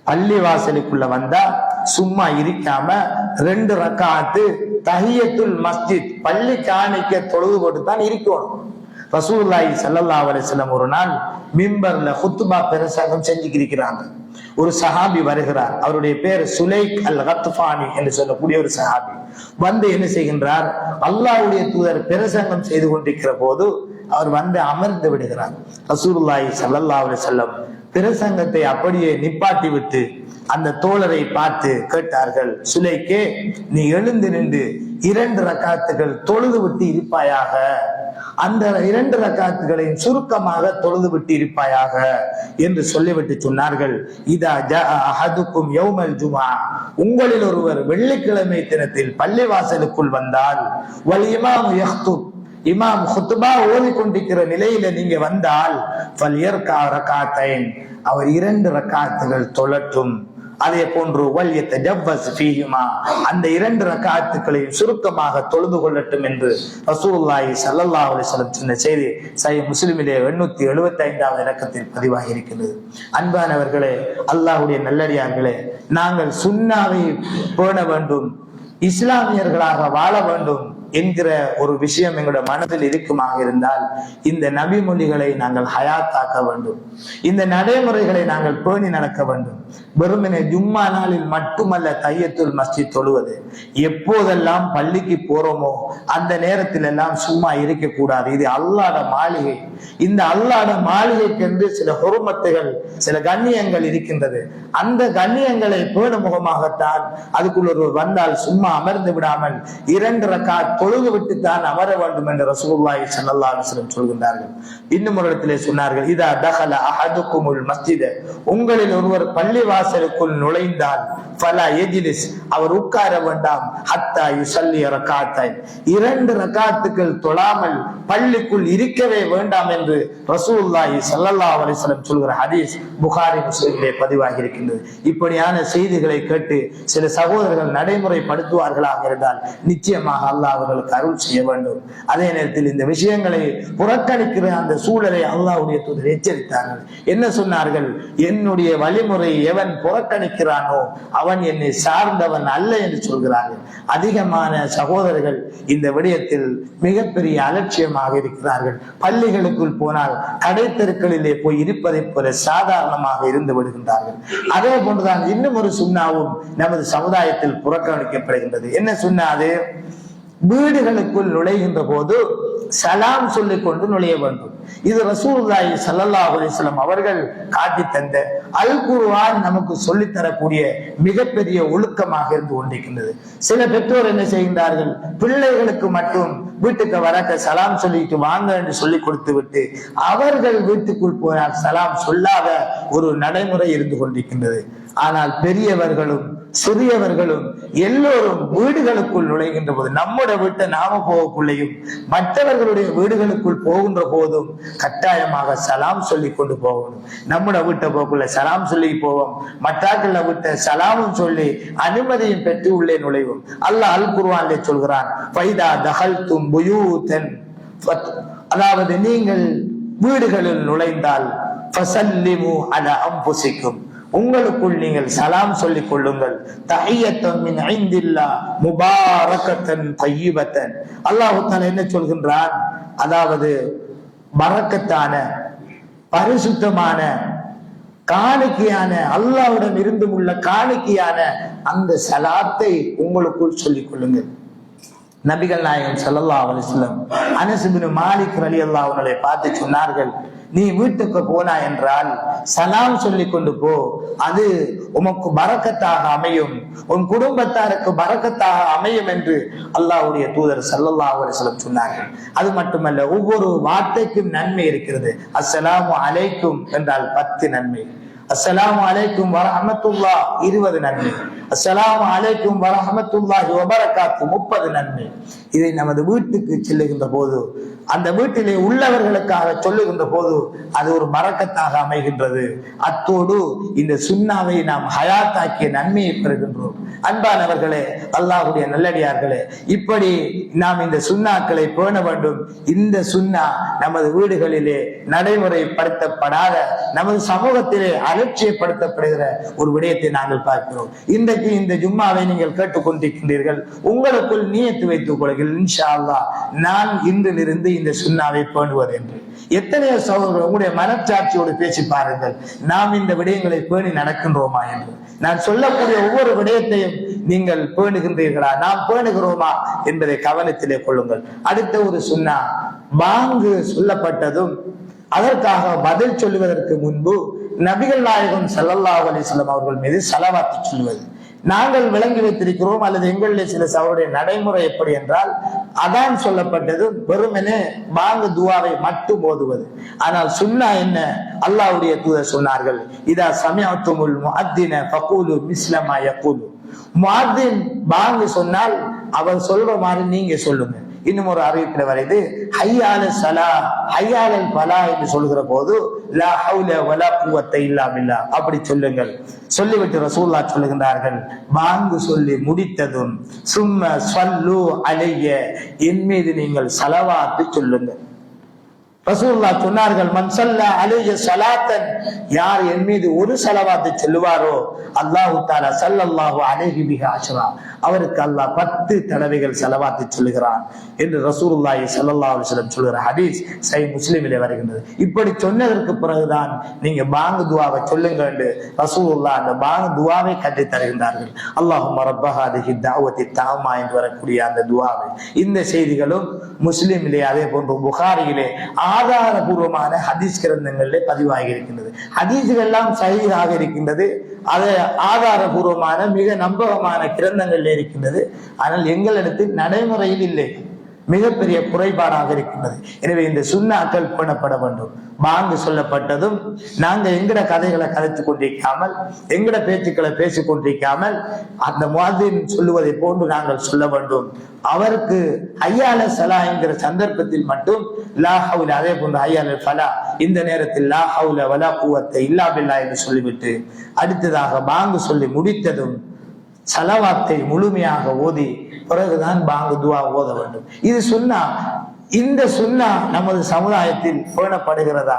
பள்ளி வாசலுக்குள்ள வந்தா சும்மா இருக்காம 2 ரக்காத்து தஹியத்துல் மஸ்ஜித் பள்ளி காணிக்க தொழுது போட்டு தான் இருக்கணும். ரசூலுல்லாஹி ஸல்லல்லாஹு அலைஹி வஸல்லம் ஒரு நாள் மிம்பர்ல ஹுத்பா பிரசங்கம் செஞ்சிருக்கிறாங்க. ஒரு சஹாபி வருகிறார். அவருடைய பேர் சுலைக் அல் கத்ஃபானி என்று சொல்லக்கூடிய ஒரு சஹாபி. வந்து என்ன செய்கின்றார்? அல்லாஹ்வுடைய தூதர் பிரசங்கம் செய்து கொண்டிருக்கிற போது அவர் வந்து அமர்ந்து விடுகிறார். ரசூலுல்லாஹி ஸல்லல்லாஹு அலைஹி வஸல்லம் பிரசங்கத்தை அப்படியே நிப்பாட்டி விட்டு அந்த தோழரை பார்த்து கேட்டார்கள், சுலைக்கே, நீ எழுந்து நின்று 2 ரக்காத்துகள் தொழுது விட்டு இருப்பாயாக, அந்த 2 ரக்காத்துகளையும் சுருக்கமாக தொழுது விட்டு இருப்பாயாக என்று சொல்லிவிட்டு சொன்னார்கள், இதா ஜாஅ அஹதுக்கும் யௌமல் ஜும்ஆ, உங்களில் ஒருவர் வெள்ளிக்கிழமை தினத்தில் பள்ளி வாசலுக்குள் வந்தால், வல் இமாம் யக்துப், இமாம் ஹுத்பா ஓதிக்கொண்டிருக்கிற நிலையில நீங்க வந்தால், ஃபல்யர்கா ரகாத்தைன், அவர் 2 ரக்காத்துகள் தொழட்டும். அதே போன்று வல் யதஜவ்வஸ் ஃபீஹிமா, அந்த 2 ரக்காத்துகளையும் சுருக்கமாக தொழுது கொள்ளட்டும் என்று ரசூலுல்லாஹி ஸல்லல்லாஹு அலைஹி வஸல்லம் சொன்ன செய்தி சஹீஹ் முஸ்லிமிலே 875வது இலக்கத்தில் பதிவாகி இருக்கிறது. அன்பானவர்களே, அல்லாஹ்வுடைய நல்லடியார்களே, நாங்கள் சுன்னாவை பேண வேண்டும், இஸ்லாமியர்களாக வாழ வேண்டும் என்கிற ஒரு விஷயம் எங்களுடைய மனதில் இருக்குமாக இருந்தால் இந்த நபி மொழிகளை நாங்கள் ஹயாத்தாக்க வேண்டும். இந்த நடைமுறைகளை நாங்கள் பேணி நடக்க வேண்டும். வெறுமனே ஜும்மா நாளில் மட்டுமல்ல தஹியத்துல் மஸ்ஜித் தொழுவது, எப்போதெல்லாம் பள்ளிக்கு போறோமோ அந்த நேரத்தில் எல்லாம் சும்மா இருக்கக்கூடாது. இது அல்லாஹ்வுடைய மாளிகை. இந்த அல்லாஹ்வுடைய மாளிகைக்கென்று சில ஹுர்மத்துகள், சில கண்ணியங்கள் இருக்கின்றது. அந்த கண்ணியங்களை பேணும் முகமாகத்தான் அதுக்குள்ள ஒரு வந்தால் சும்மா அமர்ந்து விடாமல் 2 ரக்காத் தொழுது விட்டு தான் அமர வேண்டும் என்று ரசூலுல்லாஹி ஸல்லல்லாஹு அலைஹி வஸல்லம் சொல்கின்றார்கள். இன்னும் ஒரு இடத்திலே சொன்னார்கள், இதா தஹல அஹதுக்குமுல் மஸ்ஜித, உங்களில் ஒருவர் பள்ளி வாசலுக்குள் நுழைந்தால், ஃபலா யஜ்லிஸ், அவர் உட்கார வேண்டாம், ஹத்தா யுஸல்லி ரக்காத்தைன், 2 ரக்காத்துகள் தொழாமல் பள்ளிக்குள் இருக்கவே வேண்டாம் என்று ரசூலுல்லாஹி ஸல்லல்லாஹு அலைஹி வஸல்லம் சொல்கிற ஹதீஸ் புகாரி முஸ்லிமிலே பதிவாகி இருக்கின்றது. இப்படியான செய்திகளை கேட்டு சில சகோதரர்கள் நடைமுறைப்படுத்துவார்களாக இருந்தால் நிச்சயமாக அல்லாஹ் அவர்களுக்கு அருள் செய்ய வேண்டும். அதே நேரத்தில் இந்த விஷயங்களை புறக்கணிக்கிற அந்த சூழலை அல்லாஹ்வுடைய தூதர் எச்சரித்தார்கள். என்ன சொன்னார்கள்? என்னுடைய வழிமுறை எவன் புறக்கணிக்கிறானோ அவன் என்னை சார்ந்தவன் அல்ல என்று சொல்கிறார்கள். அதிகமான சகோதரர்கள் இந்த விடயத்தில் மிகப்பெரிய அலட்சியமாக இருக்கிறார்கள். பள்ளிகளுக்குள் போனால் கடை தெருக்களிலே போய் இருப்பதை போல சாதாரணமாக இருந்து விடுகின்றார்கள். அதே போன்றுதான் இன்னும் ஒரு சுன்னாவும் நமது சமுதாயத்தில் புறக்கணிக்கப்படுகின்றது. என்ன சுன்னா அது? வீடுகளுக்குள் நுழைகின்ற போது சலாம் சொல்லிக் கொண்டு நுழைய வேண்டும். இது ரசூலுல்லாஹி ஸல்லல்லாஹு அலைஹி வஸல்லம் அவர்கள் காட்டி தந்த அல் குர்ஆன் நமக்கு சொல்லித் தரக்கூடிய மிகப்பெரிய ஒழுக்கமாக இருந்து கொண்டிருக்கின்றது. சில பெற்றோர் என்ன செய்கின்றார்கள், பிள்ளைகளுக்கு மட்டும் வீட்டுக்கு வரக்க சலாம் சொல்லிட்டு வாங்க என்று சொல்லி கொடுத்து விட்டு அவர்கள் வீட்டுக்குள் போனால் சலாம் சொல்லாத ஒரு நடைமுறை இருந்து கொண்டிருக்கின்றது. ஆனால் பெரியவர்களும் சிறியவர்களும் எல்லோரும் வீடுகளுக்குள் நுழைகின்ற போது, நம்முடைய வீட்டை நாம போகக்குள்ளேயும் மற்றவர்களுடைய வீடுகளுக்குள் போகின்ற போதும் கட்டாயமாக சலாம் சொல்லி கொண்டு போகணும். நம்முடைய வீட்டை போக்குள்ள சலாம் சொல்லி போவோம், மற்றாக்கள வீட்டை சலாமும் சொல்லி அனுமதியும் பெற்று உள்ளே நுழைவோம். அல்லாஹ் அல் குர்ஆனிலே சொல்கிறான், ஃபைதா தஹல்தும் புயூதன், அதாவது நீங்கள் வீடுகளில் நுழைந்தால் ஃபஸல்லிமு அலா அன்ஃபுசிக்கும், உங்களுக்குள் நீங்கள் சலாம் சொல்லிக் கொள்ளுங்கள். தஹியத்தன் மின் இந்தில்லாஹ் முபாரக்கத்தன் தய்யிபத்தன். அல்லாஹ் தஆலா என்ன சொல்கின்றான், அதாவது பரக்கத்தான பரிசுத்தமான காணிக்கையான அல்லாஹ்விடம் இருந்து உள்ள காணிக்கையான அந்த சலாத்தை உங்களுக்குள் சொல்லிக் கொள்ளுங்கள். நபிகள் நாயகம் ஸல்லல்லாஹு அலைஹி வஸல்லம் அனஸ் இப்னு மாலிக் ரலியல்லாஹு அன்ஹு பார்த்து சொன்னார்கள், நீ வீட்டுக்கு போனா என்றால் சலாம் சொல்லிக் கொண்டு போ, அது உமக்கு பரக்கத்தாக அமையும், உன் குடும்பத்தாருக்கு பரக்கத்தாக அமையும் என்று அல்லாஹ்வுடைய தூதர் ஸல்லல்லாஹு அலைஹி வஸல்லம் சொன்னார்கள். அது மட்டுமல்ல, ஒவ்வொரு வார்த்தைக்கும் நன்மை இருக்கிறது. அஸ்ஸலாமு அலைக்கும் என்றால் 10 நன்மை, அஸ்ஸலாமு அலைக்கும் வரஹ்மத்துல்லாஹ் 20 நன்மை, அஸ்ஸலாமு அலைக்கும் வரஹ்மத்துல்லாஹி வபரகாத்துஹு 30 நன்மை. இதை நமது வீட்டுக்கு செல்லுகின்ற போது, அந்த வீட்டிலே உள்ளவர்களுக்காக சொல்லுகின்ற போது அது ஒரு பரக்கத்தாக அமைகின்றது. அத்தோடு இந்த சுன்னாவை நாம் ஹயாத்தாக்கிய நன்மையை பெறுகின்றோம். அன்பானவர்களே, அல்லாஹ்வுடைய நல்லடியார்களே, இப்படி நாம் இந்த சுன்னாக்களை பேண வேண்டும். இந்த சுன்னா நமது வீடுகளிலே நடைமுறைப்படுத்தப்படாத, நமது சமூகத்திலே அலட்சியப்படுத்தப்படுகிற ஒரு விடயத்தை நாங்கள் பார்க்கிறோம். இன்றைக்கு இந்த ஜும்மாவை நீங்கள் கேட்டுக்கொண்டிருக்கின்றீர்கள். உங்களுக்குள் நியத்து வைத்துக் கொள்ளுங்கள், இன்ஷா அல்லாஹ் நான் இன்றிலிருந்து இந்த சுன்னாவை பேணுவது என்று. எத்தனையோ சகோதரர்கள் உங்களுடைய மனச்சாட்சியோடு பேசி பாருங்கள், நாம் இந்த விடயங்களை பேணி நடக்கின்றோமா என்று. நான் சொல்லக்கூடிய ஒவ்வொரு விடயத்தையும் நீங்கள் பேணுகின்றீர்களா, நாம் பேணுகிறோமா என்பதை கவனத்திலே கொள்ளுங்கள். அடுத்த ஒரு சுன்னா, பாங்கு சொல்லப்பட்டதும் அதற்காக பதில் சொல்லுவதற்கு முன்பு நபிகள் நாயகம் ஸல்லல்லாஹு அலைஹி வஸல்லம் அவர்கள் மீது ஸலவாத்து சொல்வது. நாங்கள் விளங்கி வைத்திருக்கிறோம், அல்லது எங்களிலே சில சகோதரருடைய நடைமுறை எப்படி என்றால், அதான் சொல்லப்பட்டது வெறுமனே பாங்கு துவாவை மட்டும் ஓதுவது. ஆனால் சுன்னா என்ன, அல்லாஹ்வுடைய தூதர் சொன்னார்கள், இதா சமிஅத்துமுல் முஅத்தின ஃபகூலு மிஸ்ல மா யகூலு. முஅத்தின் பாங்கு சொன்னால் அவர் சொல்ற மாதிரி நீங்க சொல்லுங்க. இன்னும் ஒரு அறிவிப்பில் வருது, ஹய்யால ஸலா ஹய்யாலல் ஃபலா என்று சொல்கிற போது லா ஹவுல வலா குவத்த இல்லா பில்லா அப்படி சொல்லுங்கள். சொல்லிவிட்டு ரசூலுல்லாஹ் சொல்லுகின்றார்கள், பாங்கு சொல்லி முடித்ததும் சும்ம ஸல்லு அலைய, என் மீது நீங்கள் ஸலவாத்து சொல்லுங்கள். ரசூலுல்லாஹ் சொன்னார்கள், மன் ஸல்லா அலைய ஸலாத்தன், யார் என் மீது ஒரு ஸலவாத்தை சொல்லுவாரோ அல்லாஹ் தஆலா ஸல்லல்லாஹு அலைஹி பிஹா அஷ்ரா, அவருக்கு அல்லாஹ் 10 தடவைகள் ஸலவாத்தை சொல்லுகிறான் என்று ரசூலுல்லாஹி ஸல்லல்லாஹு அலைஹி வஸல்லம் சொல்கிற ஹதீஸ் சஹீஹ் முஸ்லிமிலே வருகின்றது. இப்படி சொன்னதற்கு பிறகுதான் நீங்க பாங்கு துஆவை சொல்லுங்க என்று ரசூலுல்லாஹ் அந்த பாங்கு துஆவை கற்றுத் தருகின்றார்கள். அல்லாஹும்ம ரப்ப ஹாதிஹி தஅவத்தி தஆமா என்று வரக்கூடிய அந்த துஆவை, இந்த செய்திகளும் முஸ்லிமிலே அதே போன்று புகாரியிலே ஆதாரபூர்வமான ஹதீஸ் கிரந்தங்களிலே பதிவாகி இருக்கின்றது. ஹதீஸ்கள் எல்லாம் சஹீஹாக இருக்கின்றது, அது ஆதாரபூர்வமான மிக நம்பகமான கிரந்தங்களில் இருக்கின்றது. ஆனால் எங்களிடத்தில் நடைமுறையில் இல்லை, மிகப்பெரிய குறைபாடாக இருக்கின்றது. எனவே இந்த சுன்னாக்கள் பேணப்பட வேண்டும். பாங்கு சொல்லப்பட்டதும் நாங்க எங்கட கதைகளை கதைத்துக் கொண்டிருக்காமல், எங்கட பேச்சுக்களை பேசிக் கொண்டிருக்காமல், அந்த முஅத்தின் சொல்லுவதை போன்று நாங்கள் சொல்ல வேண்டும். அவருக்கு ஹய்யால ஸலா என்கிற சந்தர்ப்பத்தில் மட்டும் லா ஹவுல, அதே போன்று ஹய்யால ஃபலா இந்த நேரத்தில் லா ஹவுல வலா குவத்த இல்லா பில்லா என்று சொல்லிவிட்டு அடுத்ததாக பாங்கு சொல்லி முடித்ததும் ஸலவாத்தை முழுமையாக ஓதி பிறகுதான் பாங்கு துஆ ஓத வேண்டும். இது சுன்னா. இந்த சுன்னா நமது சமுதாயத்தில் பேணப்படுகிறதா?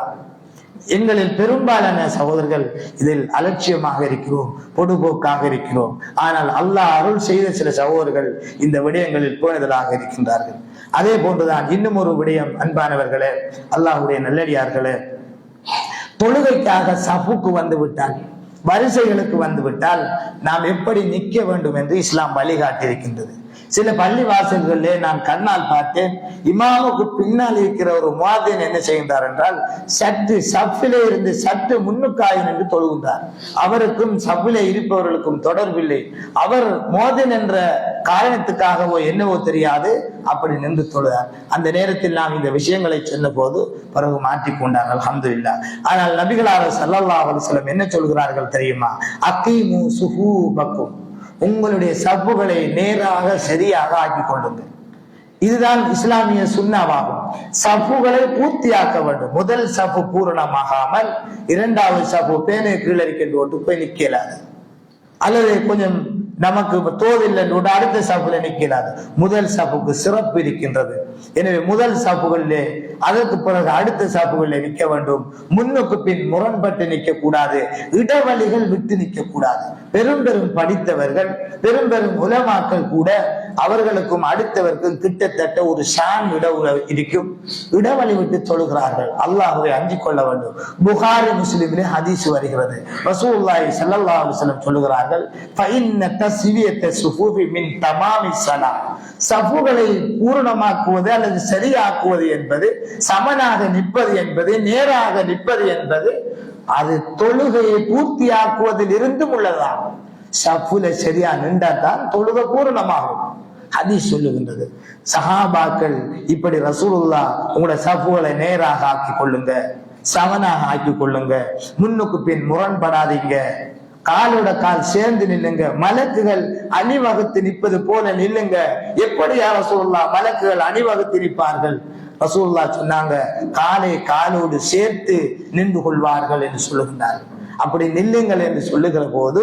எங்களில் பெரும்பாலான சகோதரர்கள் இதில் அலட்சியமாக இருக்கிறோம், பொதுபோக்காக இருக்கிறோம். ஆனால் அல்லாஹ் அருள் செய்த சில சகோதரர்கள் இந்த விடயங்களில் பேணுதலாக இருக்கின்றார்கள். அதே போன்றுதான் இன்னும் ஒரு விடயம். அன்பானவர்களே, அல்லாஹ்வுடைய நல்லடியார்களே, தொழுகைக்காக சஃபுக்கு வந்து விட்டால், வரிசைகளுக்கு வந்து விட்டால் நாம் எப்படி நிற்க வேண்டும் என்று இஸ்லாம் வழிகாட்டி இருக்கின்றது. சில பள்ளி வாசல்களிலே நான் கண்ணால் பார்த்தேன், இமாமுக்கு பின்னால் இருக்கிற ஒரு முஅத்தின் என்ன செய்கின்றார் என்றால் சற்று சஃபிலே இருந்து சற்று முன்னுக்காய் நின்று தொழுகின்றார். அவருக்கும் சஃபிலே இருப்பவர்களுக்கும் தொடர்பில்லை. அவர் முஅத்தின் என்ற காரணத்துக்காகவோ என்னவோ தெரியாது, அப்படி நின்று தொழுதார். அந்த நேரத்தில் நாம் இந்த விஷயங்களை சொன்ன போது பிறகு மாற்றிக்கொண்டார், அல்ஹம்துலில்லாஹ். ஆனால் நபிகளார் ஸல்லல்லாஹு அலைஹி வஸல்லம் என்ன சொல்கிறார்கள் தெரியுமா? அகீமு சுஹூபக்கும், உங்களுடைய சப்புகளை நேராக சரியாக ஆக்கிக் கொள்ளுங்கள். இதுதான் இஸ்லாமிய சுன்னாவாகும். சப்புகளை பூர்த்தியாக்க வேண்டும். முதல் சப்பு பூரணமாகாமல் இரண்டாவது சப்பு பேனை கீழறிக்கின்ற ஒன்று போய் நிற்கலாது, அல்லது கொஞ்சம் நமக்கு தோதில்லை அடுத்த சப்புல நிற்கலாது. முதல் சப்புக்கு சிறப்பு இருக்கின்றது. எனவே முதல் சப்புகளிலே அதற்கு பிறகு அடுத்த சாப்புகளில் நிற்க வேண்டும். முன்னுக்கு பின் முரண்பட்டு நிற்க கூடாது, இடவழிகள் விட்டு நிற்க கூடாது. பெரும் பெரும் படித்தவர்கள், பெரும் பெரும் உலமாக்கள் கூட அவர்களுக்கும் அடுத்தவருக்கும் கிட்டத்தட்ட ஒரு ஷான் இருக்கும், இடவழி விட்டு தொழுகிறார்கள். அல்லாஹ்வை அஞ்சிக் கொள்ள வேண்டும். புகாரி முஸ்லிமிலே ஹதீஸ் வருகிறது. ரசூலுல்லாஹி ஸல்லல்லாஹு அலைஹி வஸல்லம் சொல்லுகிறார்கள், ஃபஇன்ன தஸ்வியத ஸுஃபூஃபி மின் தமாமி ஸலாம், சஃபுகளை பூரணமாக்குவது அல்லது சரியாக்குவது என்பது, சமனாக நிற்பது என்பது, நேராக நிற்பது என்பது, அது தொழுகையை பூர்த்தியாக்குவதில் இருந்தும் உள்ளதாகும். சஃபுல சரியா நின்றாதான் தொழுகை பூரணமாகும். ஹதீஸ் சொல்லுகின்றது. சஹாபாக்கள் இப்படி ரசூலுல்லாஹ் உங்களோட சஃபுகளை நேராக ஆக்கி கொள்ளுங்க, சமனாக ஆக்கி கொள்ளுங்க, முன்னுக்கு பின் முரண்படாதீங்க, காலோட கால் சேர்ந்து நில்லுங்க, மலக்குகள் அணிவகுத்து நிற்பது போல நில்லுங்க. எப்படி ரசூலுல்லாஹ் மலக்குகள் அணிவகுத்து நிற்பார்கள்? ரசூலுல்லாஹ் சொன்னாங்க, காலை காலோடு சேர்த்து நின்று கொள்வார்கள் என்று சொல்லுகின்றார்கள். அப்படி நில்லுங்கள் என்று சொல்லுகிற போது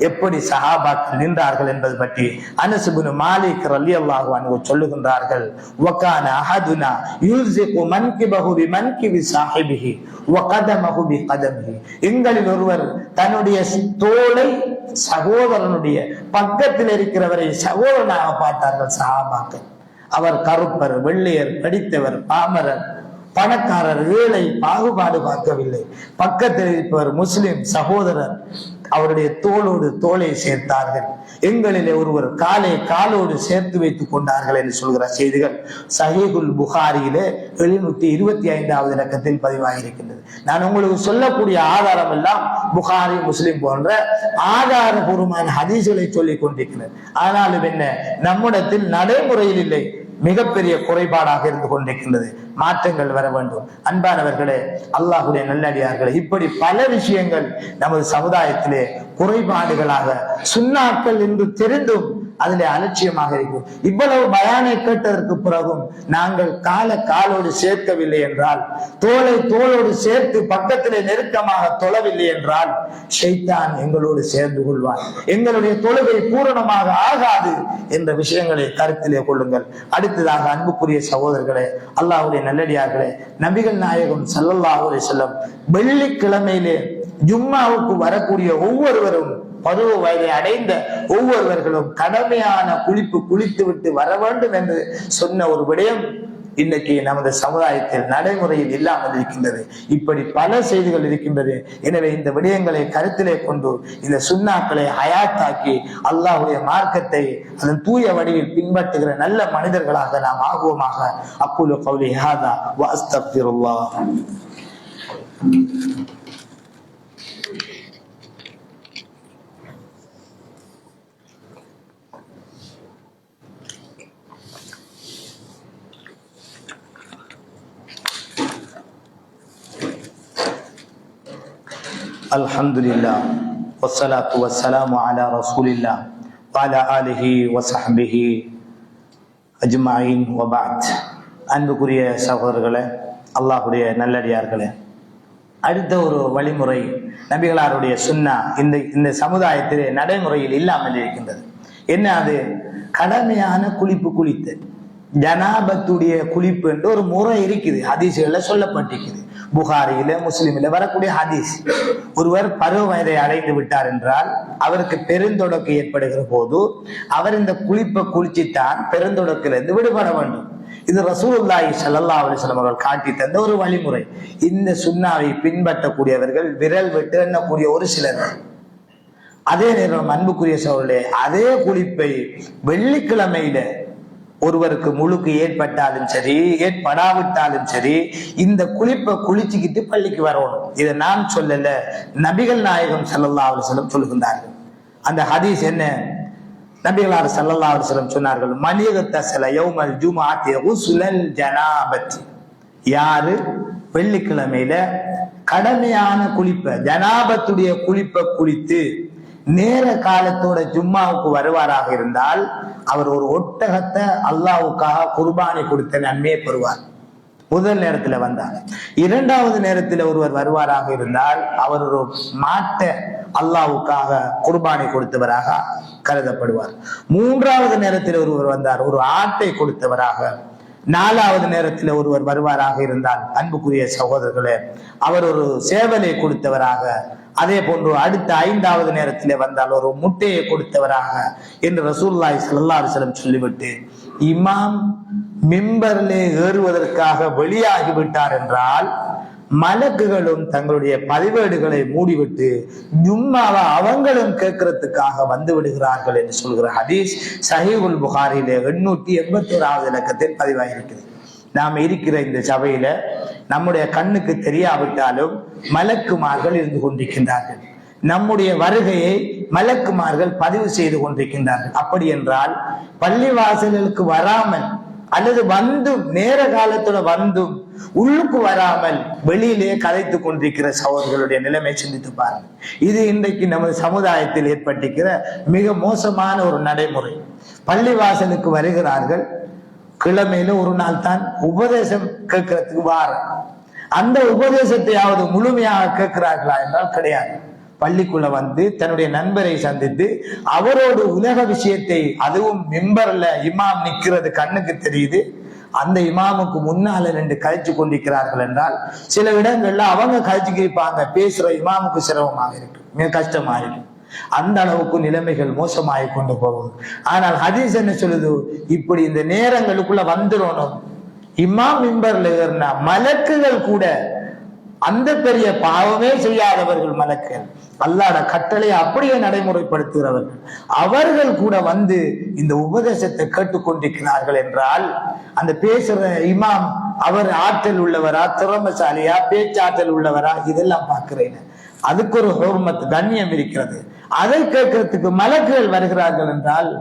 எப்படி சஹாபாக்கள் நின்றார்கள் என்பது பற்றி அனஸ் இப்னு மாலிக் ரலியல்லாஹு அன்ஹு சொல்லுகின்றார்கள். வகான அஹதுனா யுல்ஸிகு மன்கிபஹு பிமன்கிபி ஸாஹிபிஹி வகதமஹு பிகதமிஹி, எங்களில் ஒருவர் தன்னுடைய தோளை சகோதரனுடைய பக்கத்தில் இருக்கிறவரை சகோதரனாக பார்த்தார்கள் சஹாபாக்கள். அவர் கருப்பர், வெள்ளையர், படித்தவர், பாமரர், பணக்காரர், ஏழை பாகுபாடு பார்க்கவில்லை. பக்கத்தில் இருப்பவர் முஸ்லிம் சகோதரர், அவருடைய தோளோடு தோளை சேர்த்தார்கள். எங்களிலே ஒருவர் காலை காலோடு சேர்த்து வைத்துக் கொண்டார்கள் என்று சொல்கிற செய்திகள் சஹீஹுல் புகாரியிலே 725வது இலக்கத்தில் பதிவாகியிருக்கின்றது. நான் உங்களுக்கு சொல்லக்கூடிய ஆதாரம் எல்லாம் புகாரி, முஸ்லிம் போன்ற ஆதாரபூர்வமான ஹதீஸ்களை சொல்லிக் கொண்டிருக்கிறது. ஆனாலும் என்ன, நம்மிடத்தில் நடைமுறையில் இல்லை, மிகப்பெரிய குறைபாடாக இருந்து கொண்டிருக்கின்றது. மாற்றங்கள் வர வேண்டும். அன்பானவர்களே, அல்லாஹ்வுடைய நல்லடியார்களே, இப்படி பல விஷயங்கள் நமது சமுதாயத்திலே குறைபாடுகளாக சுன்னாக்கள் என்று தெரிந்தும் அதிலே அலட்சியமாக இருக்கும். இவ்வளவு பயானை கேட்டதற்கு பிறகும் நாங்கள் காலோடு சேர்க்கவில்லை என்றால், தோளை தோளோடு சேர்த்து பக்கத்திலே நெருக்கமாக தொழவில்லை என்றால் ஷைத்தான் எங்களோடு சேர்ந்து கொள்வான், எங்களுடைய தொழுகை பூரணமாக ஆகாது என்ற விஷயங்களை கருத்திலே கொள்ளுங்கள். அடுத்ததாக அன்புக்குரிய சகோதரர்களே, அல்லாஹ்வுடைய நல்லடியார்களே, நபிகள் நாயகம் ஸல்லல்லாஹு அலைஹி வஸல்லம் வெள்ளிக்கிழமையிலே ஜும்மாவுக்கு வரக்கூடிய ஒவ்வொருவரும், பருவ வயதை அடைந்த ஒவ்வொருவர்களும் கடமையான குளித்து விட்டு வர வேண்டும் என்று சொன்ன ஒரு விடயம் இன்னைக்கு நமது சமுதாயத்தில் நடைமுறையில் இல்லாமல் இருக்கின்றது. இப்படி பல செய்திகள் இருக்கின்றது. எனவே இந்த விடயங்களை கருத்திலே கொண்டு இந்த சுன்னாக்களை ஹயாத்தாக்கி அல்லாஹ்வுடைய மார்க்கத்தை அதன் தூய வடிவில் பின்பற்றுகிற நல்ல மனிதர்களாக நாம் ஆகுவோமாக. அக்கூலு கௌலி ஹாதா வ அஸ்தக்ஃபிருல்லாஹ். அல்ஹம்துலில்லாஹ் வஸ்ஸலாத்து வஸ்ஸலாமு அலா ரசூலில்லாஹ் வஅலா ஆலிஹி வஸஹ்பிஹி அஜ்மஈன் வ பஅத். அன்புக்குரிய சகோதரர்களே, அல்லாஹ்வுடைய நல்லடியார்களே, அடுத்த ஒரு வழிமுறை நபிகளாருடைய சுன்னா இந்த சமுதாயத்திலே நடைமுறையில் இல்லாமல் இருக்கின்றது. என்ன அது? கடமையான குளிப்பு, ஜனாபத்துடைய குளிப்பு என்று ஒரு முறை இருக்குது, ஹதீஸ்கள்ல சொல்லப்பட்டிருக்குது. புகாரியில, முஸ்லிமில வரக்கூடிய ஹதீஸ். ஒருவர் பருவ வயதை அடைந்து விட்டார் என்றால் அவருக்கு பெருந்தொடக்கு ஏற்படுகிற போது அவர் இந்த குளிப்பை குளிச்சுத்தான் பெருந்தொடக்கிலிருந்து விடுபட வேண்டும். இது ரசூலுல்லாஹி ஸல்லல்லாஹு அலைஹி வஸல்லம் அவர்கள் காட்டி தந்த ஒரு வழிமுறை. இந்த சுன்னாவை பின்பற்றக்கூடியவர்கள் விரல் விட்டு எண்ணக்கூடிய ஒரு சிலர். அதே நேரம் அன்புக்குரிய சகோதரர்களே, அதே குளிப்பை வெள்ளிக்கிழமையில ஒருவருக்கு முழுக்கு ஏற்பட்டாலும் சரி, ஏற்படாவிட்டாலும் சரி, இந்த குளிப்பை குளிச்சுக்கிட்டு பள்ளிக்கு வரணும். இதை நான் சொல்லல, நபிகள் நாயகம் ஸல்லல்லாஹு அலைஹி வஸல்லம் சொல்லுகின்றார்கள். அந்த ஹதீஸ் என்ன? நபிகளார் ஸல்லல்லாஹு அலைஹி வஸல்லம் சொன்னார்கள், மலிகத்தஸல யௌமல் ஜும்ஆத்தி குஸ்லல் ஜனாபத்தி. யாரு வெள்ளிக்கிழமையில கடமையான குளிப்பை, ஜனாபத்துடைய குளிப்பை குளித்து நேர காலத்தோட ஜும்மாவுக்கு வருவாராக இருந்தால் அவர் ஒரு ஒட்டகத்தை அல்லாஹ்வுக்காக குர்பானி கொடுத்த நன்மையை பெறுவார். முதல் நேரத்துல வந்தார். இரண்டாவது நேரத்தில் ஒருவர் வருவாராக இருந்தால் அவர் ஒரு மாட்டை அல்லாஹ்வுக்காக குர்பானி கொடுத்தவராக கருதப்படுவார். மூன்றாவது நேரத்தில் ஒருவர் வந்தார், ஒரு ஆட்டை கொடுத்தவராக. நாலாவது நேரத்தில் ஒருவர் வருவாராக இருந்தால் அன்புக்குரிய சகோதரர்களே, அவர் ஒரு சேவலை கொடுத்தவராக. அதே போன்று அடுத்த ஐந்தாவது நேரத்திலே வந்தால் ஒரு முட்டையை கொடுத்தவராக என்று ரசூலுல்லாஹி ஸல்லல்லாஹு அலைஹி வஸல்லம் சொல்லிவிட்டு, இமாம் மிம்பரிலே ஏறுவதற்காக வெளியாகிவிட்டார் என்றால் மலக்குகளும் தங்களுடைய பதிவேடுகளை மூடிவிட்டு ஜும்மாவை அவங்களும் கேட்கறதுக்காக வந்து விடுகிறார்கள் என்று சொல்கிற ஹதீஸ் சஹீஹுல் புகாரிலே 881வது இலக்கத்தில் பதிவாகியிருக்கிறது. நாம் இருக்கிற இந்த சபையில நம்முடைய கண்ணுக்கு தெரியாவிட்டாலும் மலக்குமார்கள் இருந்து கொண்டிருக்கின்றார்கள். நம்முடைய வருகையை மலக்குமார்கள் பதிவு செய்து கொண்டிருக்கின்றார்கள். அப்படி என்றால் பள்ளிவாசல்களுக்கு வராமல் அல்லது வந்தும் நேர காலத்துல வந்தும் உள்ளுக்கு வராமல் வெளியிலே கதைத்து கொண்டிருக்கிற சகோதரர்களுடைய நிலைமை சிந்தித்து பாருங்கள். இது இன்றைக்கு நமது சமுதாயத்தில் ஏற்பட்டிருக்கிற மிக மோசமான ஒரு நடைமுறை. பள்ளிவாசலுக்கு வருகிறார்கள், கிழமையில ஒரு நாள் தான் உபதேசம் கேட்கறதுக்கு வார, அந்த உபதேசத்தையாவது முழுமையாக கேட்கிறார்களா என்றால் கிடையாது. பள்ளிக்குள்ள வந்து தன்னுடைய நண்பரை சந்தித்து அவரோடு உலக விஷயத்தை, அதுவும் மிம்பர்ல இமாம் நிக்கிறது கண்ணுக்கு தெரியுது, அந்த இமாமுக்கு முன்னால ரெண்டு கழிச்சு கொண்டிருக்கிறார்கள் என்றால் சில இடங்கள்ல அவங்க கழிச்சுக்கு இருப்பாங்க, பேசுற இமாமுக்கு சிரமமாக இருக்கு, மிக கஷ்டமா இருக்கு. அந்த அளவுக்கு நிலைமைகள் மோசமாகி கொண்டு போகும். ஆனால் ஹதீஸ் என்ன சொல்லுது? இப்படி இந்த நேரங்களுக்குள்ள வந்துடணும். இமாம் மிம்பர்ல ஏறினா மலக்குகள் கூட, அந்த பெரிய பாவமே செய்யாதவர்கள் மலக்குகள், அல்லாஹ்ட கட்டளை அப்படியே நடைமுறைப்படுத்துகிறவர்கள், அவர்கள் கூட வந்து இந்த உபதேசத்தை கேட்டுக்கொண்டிருக்கிறார்கள் என்றால் அந்த பேசுற இமாம் அவர் ஆற்றல் உள்ளவரா, திறமசாலியா, பேச்சாற்றல் உள்ளவரா, இதெல்லாம் பார்க்கிறேன். அதுக்கு ஒரு ஹுர்மத், கண்ணியம் இருக்கிறது. அதை கேட்கறதுக்கு மலக்குகள் வருகிறார்கள் என்றால்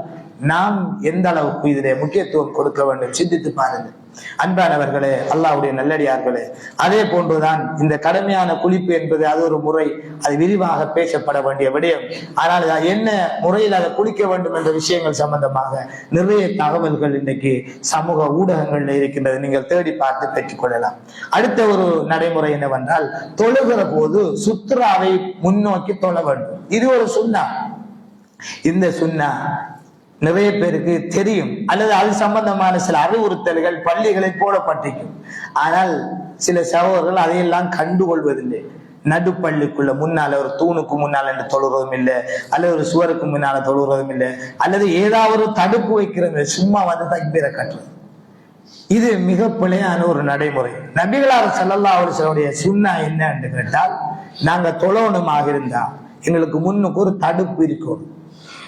நாம் எந்த அளவுக்கு இதிலே முக்கியத்துவம் கொடுக்க வேண்டும் சிந்தித்து பாருங்கள். அன்பானவர்களே, அல்லாஹ்வுடைய நல்லடியார்களே, அதே போன்றுதான் இந்த கடமையான குளிப்பு என்பது அது ஒரு முறை, அது விரிவாக பேசப்பட வேண்டிய விடயம். ஆனால் என்ன முறையில் அதை குளிக்க வேண்டும் என்ற விஷயங்கள் சம்பந்தமாக நிறைய தகவல்கள் இன்றைக்கு சமூக ஊடகங்கள்ல இருக்கின்றது, நீங்கள் தேடி பார்த்து பெற்றுக்கொள்ளலாம். அடுத்த ஒரு நடைமுறை என்னவென்றால், தொழுகிற போது சுத்ராவை முன்னோக்கி தொழ வேண்டும். இது ஒரு சுன்னா. இந்த சுன்னா நிறைய பேருக்கு தெரியும், அல்லது அது சம்பந்தமான சில அறிவுறுத்தல்கள் பள்ளிகளில் போடப்பட்டிருக்கும். ஆனால் சில சகோதரர்கள் அதையெல்லாம் கண்டுகொள்வதில்லை. நடுப்பள்ளிக்குள்ள முன்னால ஒரு தூணுக்கு முன்னால தொழுறதும் இல்லை, அல்லது ஒரு சுவருக்கு முன்னால தொழுறதும் இல்லை, அல்லது ஏதாவது ஒரு தடுப்பு வைக்கிறது, சும்மா வந்து தக்பீரை கட்டுறது. இது மிக பிழையான ஒரு நடைமுறை. நபிகளார் ஸல்லல்லாஹு அலைஹி வஸல்லம் சுன்னா என்ன என்று கேட்டால், நாங்க தொழணுமாக இருந்தா எங்களுக்கு முன்னுக்கு ஒரு தடுப்பு இருக்கணும்.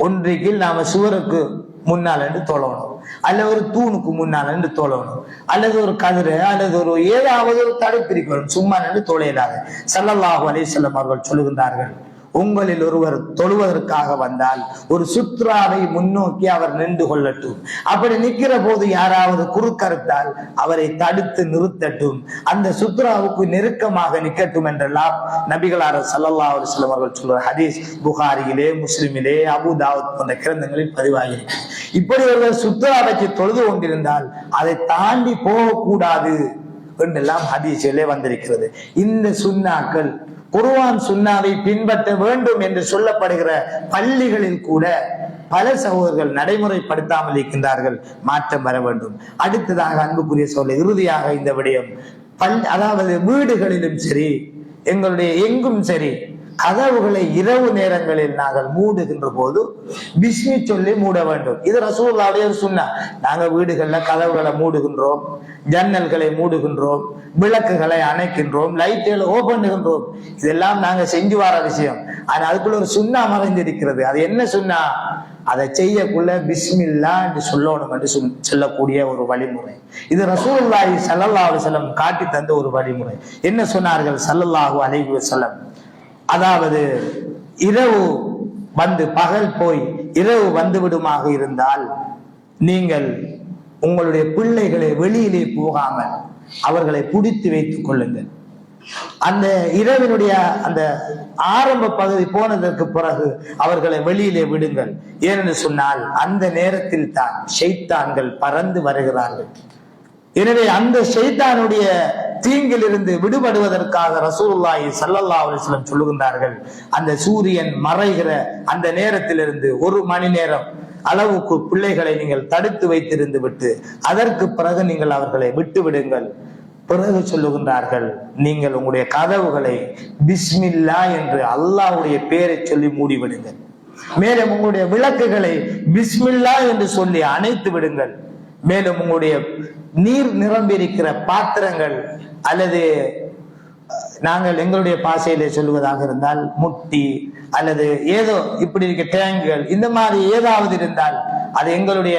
ஒன்றைக்கு நாம சுவருக்கு முன்னால் என்று தொழணும், அல்லது ஒரு தூணுக்கு முன்னால் என்று தொழணும், அல்லது ஒரு கதிரை அல்லது ஒரு ஏதாவது ஒரு தடுப்பு இருக்கணும். சும்மா என்று தொழையிடாது. ஸல்லல்லாஹு அலைஹி வஸல்லம் அவர்கள் சொல்லுகின்றார்கள், உங்களில் ஒருவர் தொழுவதற்காக வந்தால் ஒரு சுத்ராவை முன்னோக்கி அவர் நின்று கொள்ளட்டும். அப்படி நிற்கிற போது யாராவது குறுக்கறுத்தால் அவரை தடுத்து நிறுத்தட்டும், அந்த சுத்ராவுக்கு நெருக்கமாக நிற்கட்டும் என்றெல்லாம் நபிகளார் ஸல்லல்லாஹு அலைஹி வஸல்லம் அவர்கள் சொல்ற ஹதீஸ் புகாரியிலே, முஸ்லிமிலே, அபூ தாவூத் போன்ற கிரந்தங்களில் பதிவாகிறது. இப்படி ஒருவர் சுத்ராவைக்கு தொழுது கொண்டிருந்தால் அதை தாண்டி போகக்கூடாது என்றெல்லாம் ஹதீஸிலே வந்திருக்கிறது. இந்த சுன்னாக்கள் குர்ஆன் சுன்னாவை பின்பற்ற வேண்டும் என்று சொல்லப்படுகிற பள்ளிகளில் கூட பல சகோதரர்கள் நடைமுறைப்படுத்தாமல் இருக்கின்றார்கள். மாற்றம் வர வேண்டும். அடுத்ததாக அன்புக்குரிய சொல்ல இறுதியாக இந்த விடயம், அதாவது வீடுகளிலும் சரி, எங்களுடைய எங்கும் சரி, கதவுகளை இரவு நேரங்களில் நாங்கள் மூடுகின்ற போது பிஸ்மி சொல்லி மூட வேண்டும். இது ரசூலுல்லாஹ்வுடைய சுன்னா. நாங்க வீடுகள்ல கதவுகளை மூடுகின்றோம், ஜன்னல்களை மூடுகின்றோம், விளக்குகளை அணைக்கின்றோம், லைட்டுகளை ஓபன் பண்ணுகின்றோம். இதெல்லாம் நாங்க செஞ்சு வர விஷயம். ஆனா அதுக்குள்ள ஒரு சுன்னா மறைந்திருக்கிறது. அது என்ன சுன்னா? அதை செய்யக்குள்ள பிஸ்மில்லா என்று சொல்லணும் என்று சொல்லக்கூடிய ஒரு வழிமுறை. இது ரசூலுல்லாஹி ஸல்லல்லாஹு அலைஹி வஸல்லம் காட்டி தந்த ஒரு வழிமுறை. என்ன சொன்னார்கள் ஸல்லல்லாஹு அலைஹி வஸல்லம்? அதாவது இரவு வந்து பகல் போய் இரவு வந்து விடுமாக இருந்தால் நீங்கள் உங்களுடைய பிள்ளைகளை வெளியிலே போகாமல் அவர்களை பிடித்து வைத்துக் கொள்ளுங்கள். அந்த இரவினுடைய அந்த ஆரம்ப பகுதி போனதற்கு பிறகு அவர்களை வெளியிலே விடுங்கள். ஏனென்று சொன்னால் அந்த நேரத்தில் தான் ஷைத்தான்கள் பறந்து வருகிறார்கள். எனவே அந்த ஷைத்தானுடைய தீங்கிலிருந்து விடுபடுவதற்காக ரசூலுல்லாஹி ஸல்லல்லாஹு அலைஹி வஸல்லம் சொல்லுகின்றார்கள், அந்த சூரியன் மறைகிற அந்த நேரத்திலிருந்து 1 மணி நேரம் அளவுக்கு பிள்ளைகளை நீங்கள் தடுத்து வைத்திருந்து விட்டு அதற்கு பிறகு நீங்கள் அவர்களை விட்டு விடுங்கள். பிறகு சொல்லுகின்றார்கள், நீங்கள் உங்களுடைய கதவுகளை பிஸ்மில்லா என்று அல்லாஹ்வுடைய பெயரை சொல்லி மூடிவிடுங்கள். மேலும் உங்களுடைய விளக்குகளை பிஸ்மில்லா என்று சொல்லி அணைத்து விடுங்கள். மேலும் உங்களுடைய நீர் நிரம்பி இருக்கிற பாத்திரங்கள் அல்லது நாங்கள் எங்களுடைய பாசையிலே சொல்லுவதாக இருந்தால் முட்டி அல்லது ஏதோ இப்படி இருக்க டேங்குகள், இந்த மாதிரி ஏதாவது இருந்தால் அது எங்களுடைய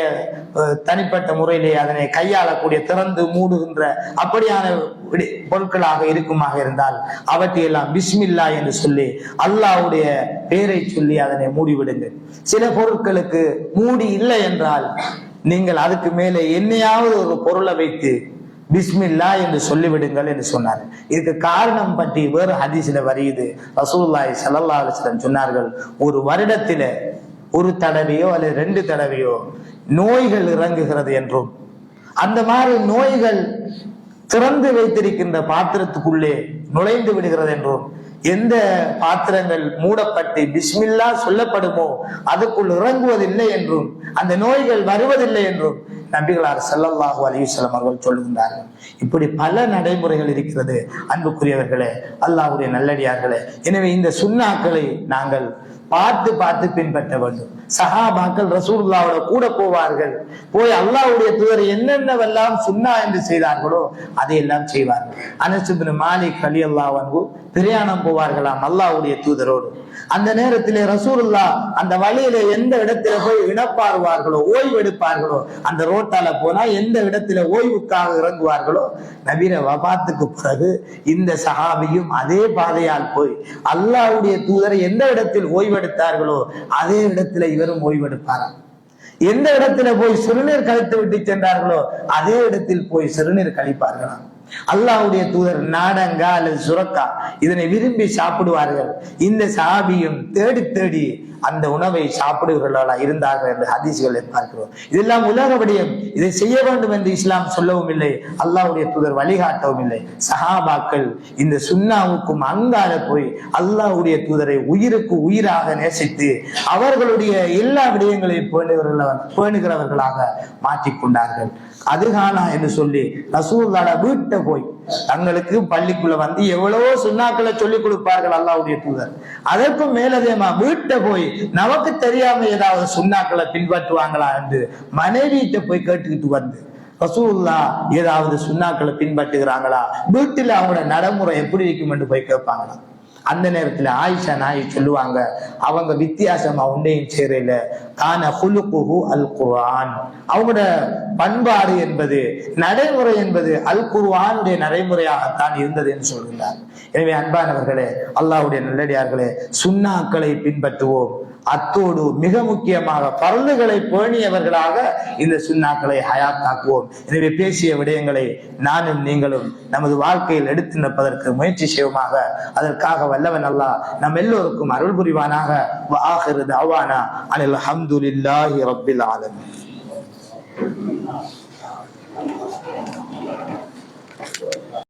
தனிப்பட்ட முறையிலே அதனை கையாளக்கூடிய திறந்து மூடுகின்ற அப்படியான பொருட்களாக இருக்குமாக இருந்தால் அவற்றையெல்லாம் பிஸ்மில்லா என்று சொல்லி அல்லாஹ்வுடைய பெயரை சொல்லி அதனை மூடிவிடுங்கள். சில பொருட்களுக்கு மூடி இல்லை என்றால் நீங்கள் அதுக்கு மேலே என்னையாவது ஒரு பொருளை வைத்து பிஸ்மில்லா என்று சொல்லிவிடுங்கள் என்று சொன்னார். இதுக்கு காரணம் பற்றி வேறு ஹதீஸ்ல வருகிறது. ரசூலுல்லாஹி ஸல்லல்லாஹு அலைஹி வஸல்லம் சொன்னார்கள், ஒரு வருடத்தில ஒரு தடவையோ அல்லது 2 தடவையோ நோய்கள் இறங்குகிறது என்றும் அந்த மாதிரி நோய்கள் திறந்து வைத்திருக்கின்ற பாத்திரத்துக்குள்ளே நுழைந்து விடுகிறது என்றும் எந்த பாத்திரங்கள் மூடப்பட்டு பிஸ்மில்லா சொல்லப்படுமோ அதுக்குள் இறங்குவதில்லை என்றும் அந்த நோய்கள் வருவதில்லை என்றும் நபிகளார் ஸல்லல்லாஹு அலைஹி வஸல்லம் அவர்கள் சொல்லுகின்றார்கள். இப்படி பல நடைமுறைகள் இருக்கிறது. அன்புக்குரியவர்களே, அல்லாஹ்வுடைய நல்லடியார்களே, எனவே இந்த சுன்னாக்களை நாங்கள் பார்த்து பார்த்து பின்பற்ற வேண்டும். சஹாபாக்கள் ரசூலுல்லாஹ்வோட கூட போவார்கள். போய் அல்லாஹ்வுடைய தூதர் என்னென்னவெல்லாம் சுன்னா என்று செய்தார்களோ அதையெல்லாம் செய்வார்கள். அனஸ் இப்னு மாலிக் ரலியல்லாஹு அன்ஹு பிரயாணம் போவார்களாம் அல்லாஹ்வுடைய தூதரோடு. அந்த நேரத்திலே ரசூலுல்லாஹ் அந்த வழியில எந்த இடத்துல போய் இணப்பாருவார்களோ ஓய்வு எடுப்பார்களோ, அந்த ரோட்டால போனா எந்த இடத்துல ஓய்வுக்காக இறங்குவார்களோ, நபிர வஃபாத்துக்கு பிறகு இந்த சஹாபியும் அதே பாதையால் போய் அல்லாஹ்வுடைய தூதரை எந்த இடத்தில் ஓய்வெடுத்தார்களோ அதே இடத்துல இவரும் ஓய்வெடுப்பாராம். எந்த இடத்துல போய் சிறுநீர் கழித்து விட்டு சென்றார்களோ அதே இடத்தில் போய் சிறுநீர் கழிப்பார்களாம். அல்லாஹ்வுடைய தூதர் நாடங்கா அல்லது சுரக்கா இதனை விரும்பி சாப்பிடுவார்கள். இந்த சஹாபியும் தேடி தேடி அந்த உணவை சாப்பிடுகிறவர்களா இருந்தார்கள் என்று ஹதீஸ்களை பார்க்கிறோம். இதெல்லாம் உலக விடயம். இதை செய்ய வேண்டும் என்று இஸ்லாம் சொல்லவும் இல்லை, அல்லாஹ்வுடைய தூதர் வழிகாட்டவும் இல்லை. சஹாபாக்கள் இந்த சுன்னாவுக்கும் அங்கால போய் அல்லாஹ்வுடைய தூதரை உயிருக்கு உயிராக நேசித்து அவர்களுடைய எல்லா விடயங்களையும் பேணுகிறவர்களாக மாற்றிக்கொண்டார்கள். அதுகானா என்று சொல்லி ரசூலுல்லாஹ் வீட்டை போய் தங்களுக்கு பள்ளிக்குள்ள வந்து எவ்வளவோ சுன்னாக்களை சொல்லிக் கொடுப்பார்கள் அல்லாஹ்வுடைய தூதர். அதற்கும் மேலதேமா வீட்டை போய் நமக்கு தெரியாம ஏதாவது சுன்னாக்களை பின்பற்றுவாங்களா என்று மனைவியிட்ட போய் கேட்டுக்கிட்டு வந்து ரசூலுல்லாஹ் ஏதாவது சுன்னாக்களை பின்பற்றுகிறாங்களா, வீட்டில் அவங்களோட நடைமுறை எப்படி இருக்கும் என்று போய் கேட்பாங்களா. அந்த நேரத்துல ஆயிஷா நாயி சொல்லுவாங்க, அவங்க வித்தியாசமா உண்டையும் சேரையில கான ஹுலுகுஹு அல் குர்ஆன், அவங்களோட பண்பாடு என்பது நடைமுறை என்பது அல் குர்ஆனுடைய நடைமுறையாகத்தான் இருந்தது என்று சொல்கின்றார். எனவே அன்பானவர்களே, அல்லாஹ்வுடைய நல்லடியார்களே, சுன்னாக்களை பின்பற்றுவோம். அத்தோடு மிக முக்கியமாக பரலுகளை பேணியவர்களாக இந்த சுன்னாக்களை ஹயாத்தாக்குவோம். எனவே பேசிய விடயங்களை நானும் நீங்களும் நமது வாழ்க்கையில் எடுத்து நிற்பதற்கு முயற்சி செய்வோமாக. அதற்காக வல்லவன் அல்லாஹ் நம் எல்லோருக்கும் அருள் புரிவானாக. வஆகிரு தஅவானா அனில் ஹம்துலில்லாஹி ரப்பில் ஆலமீன்.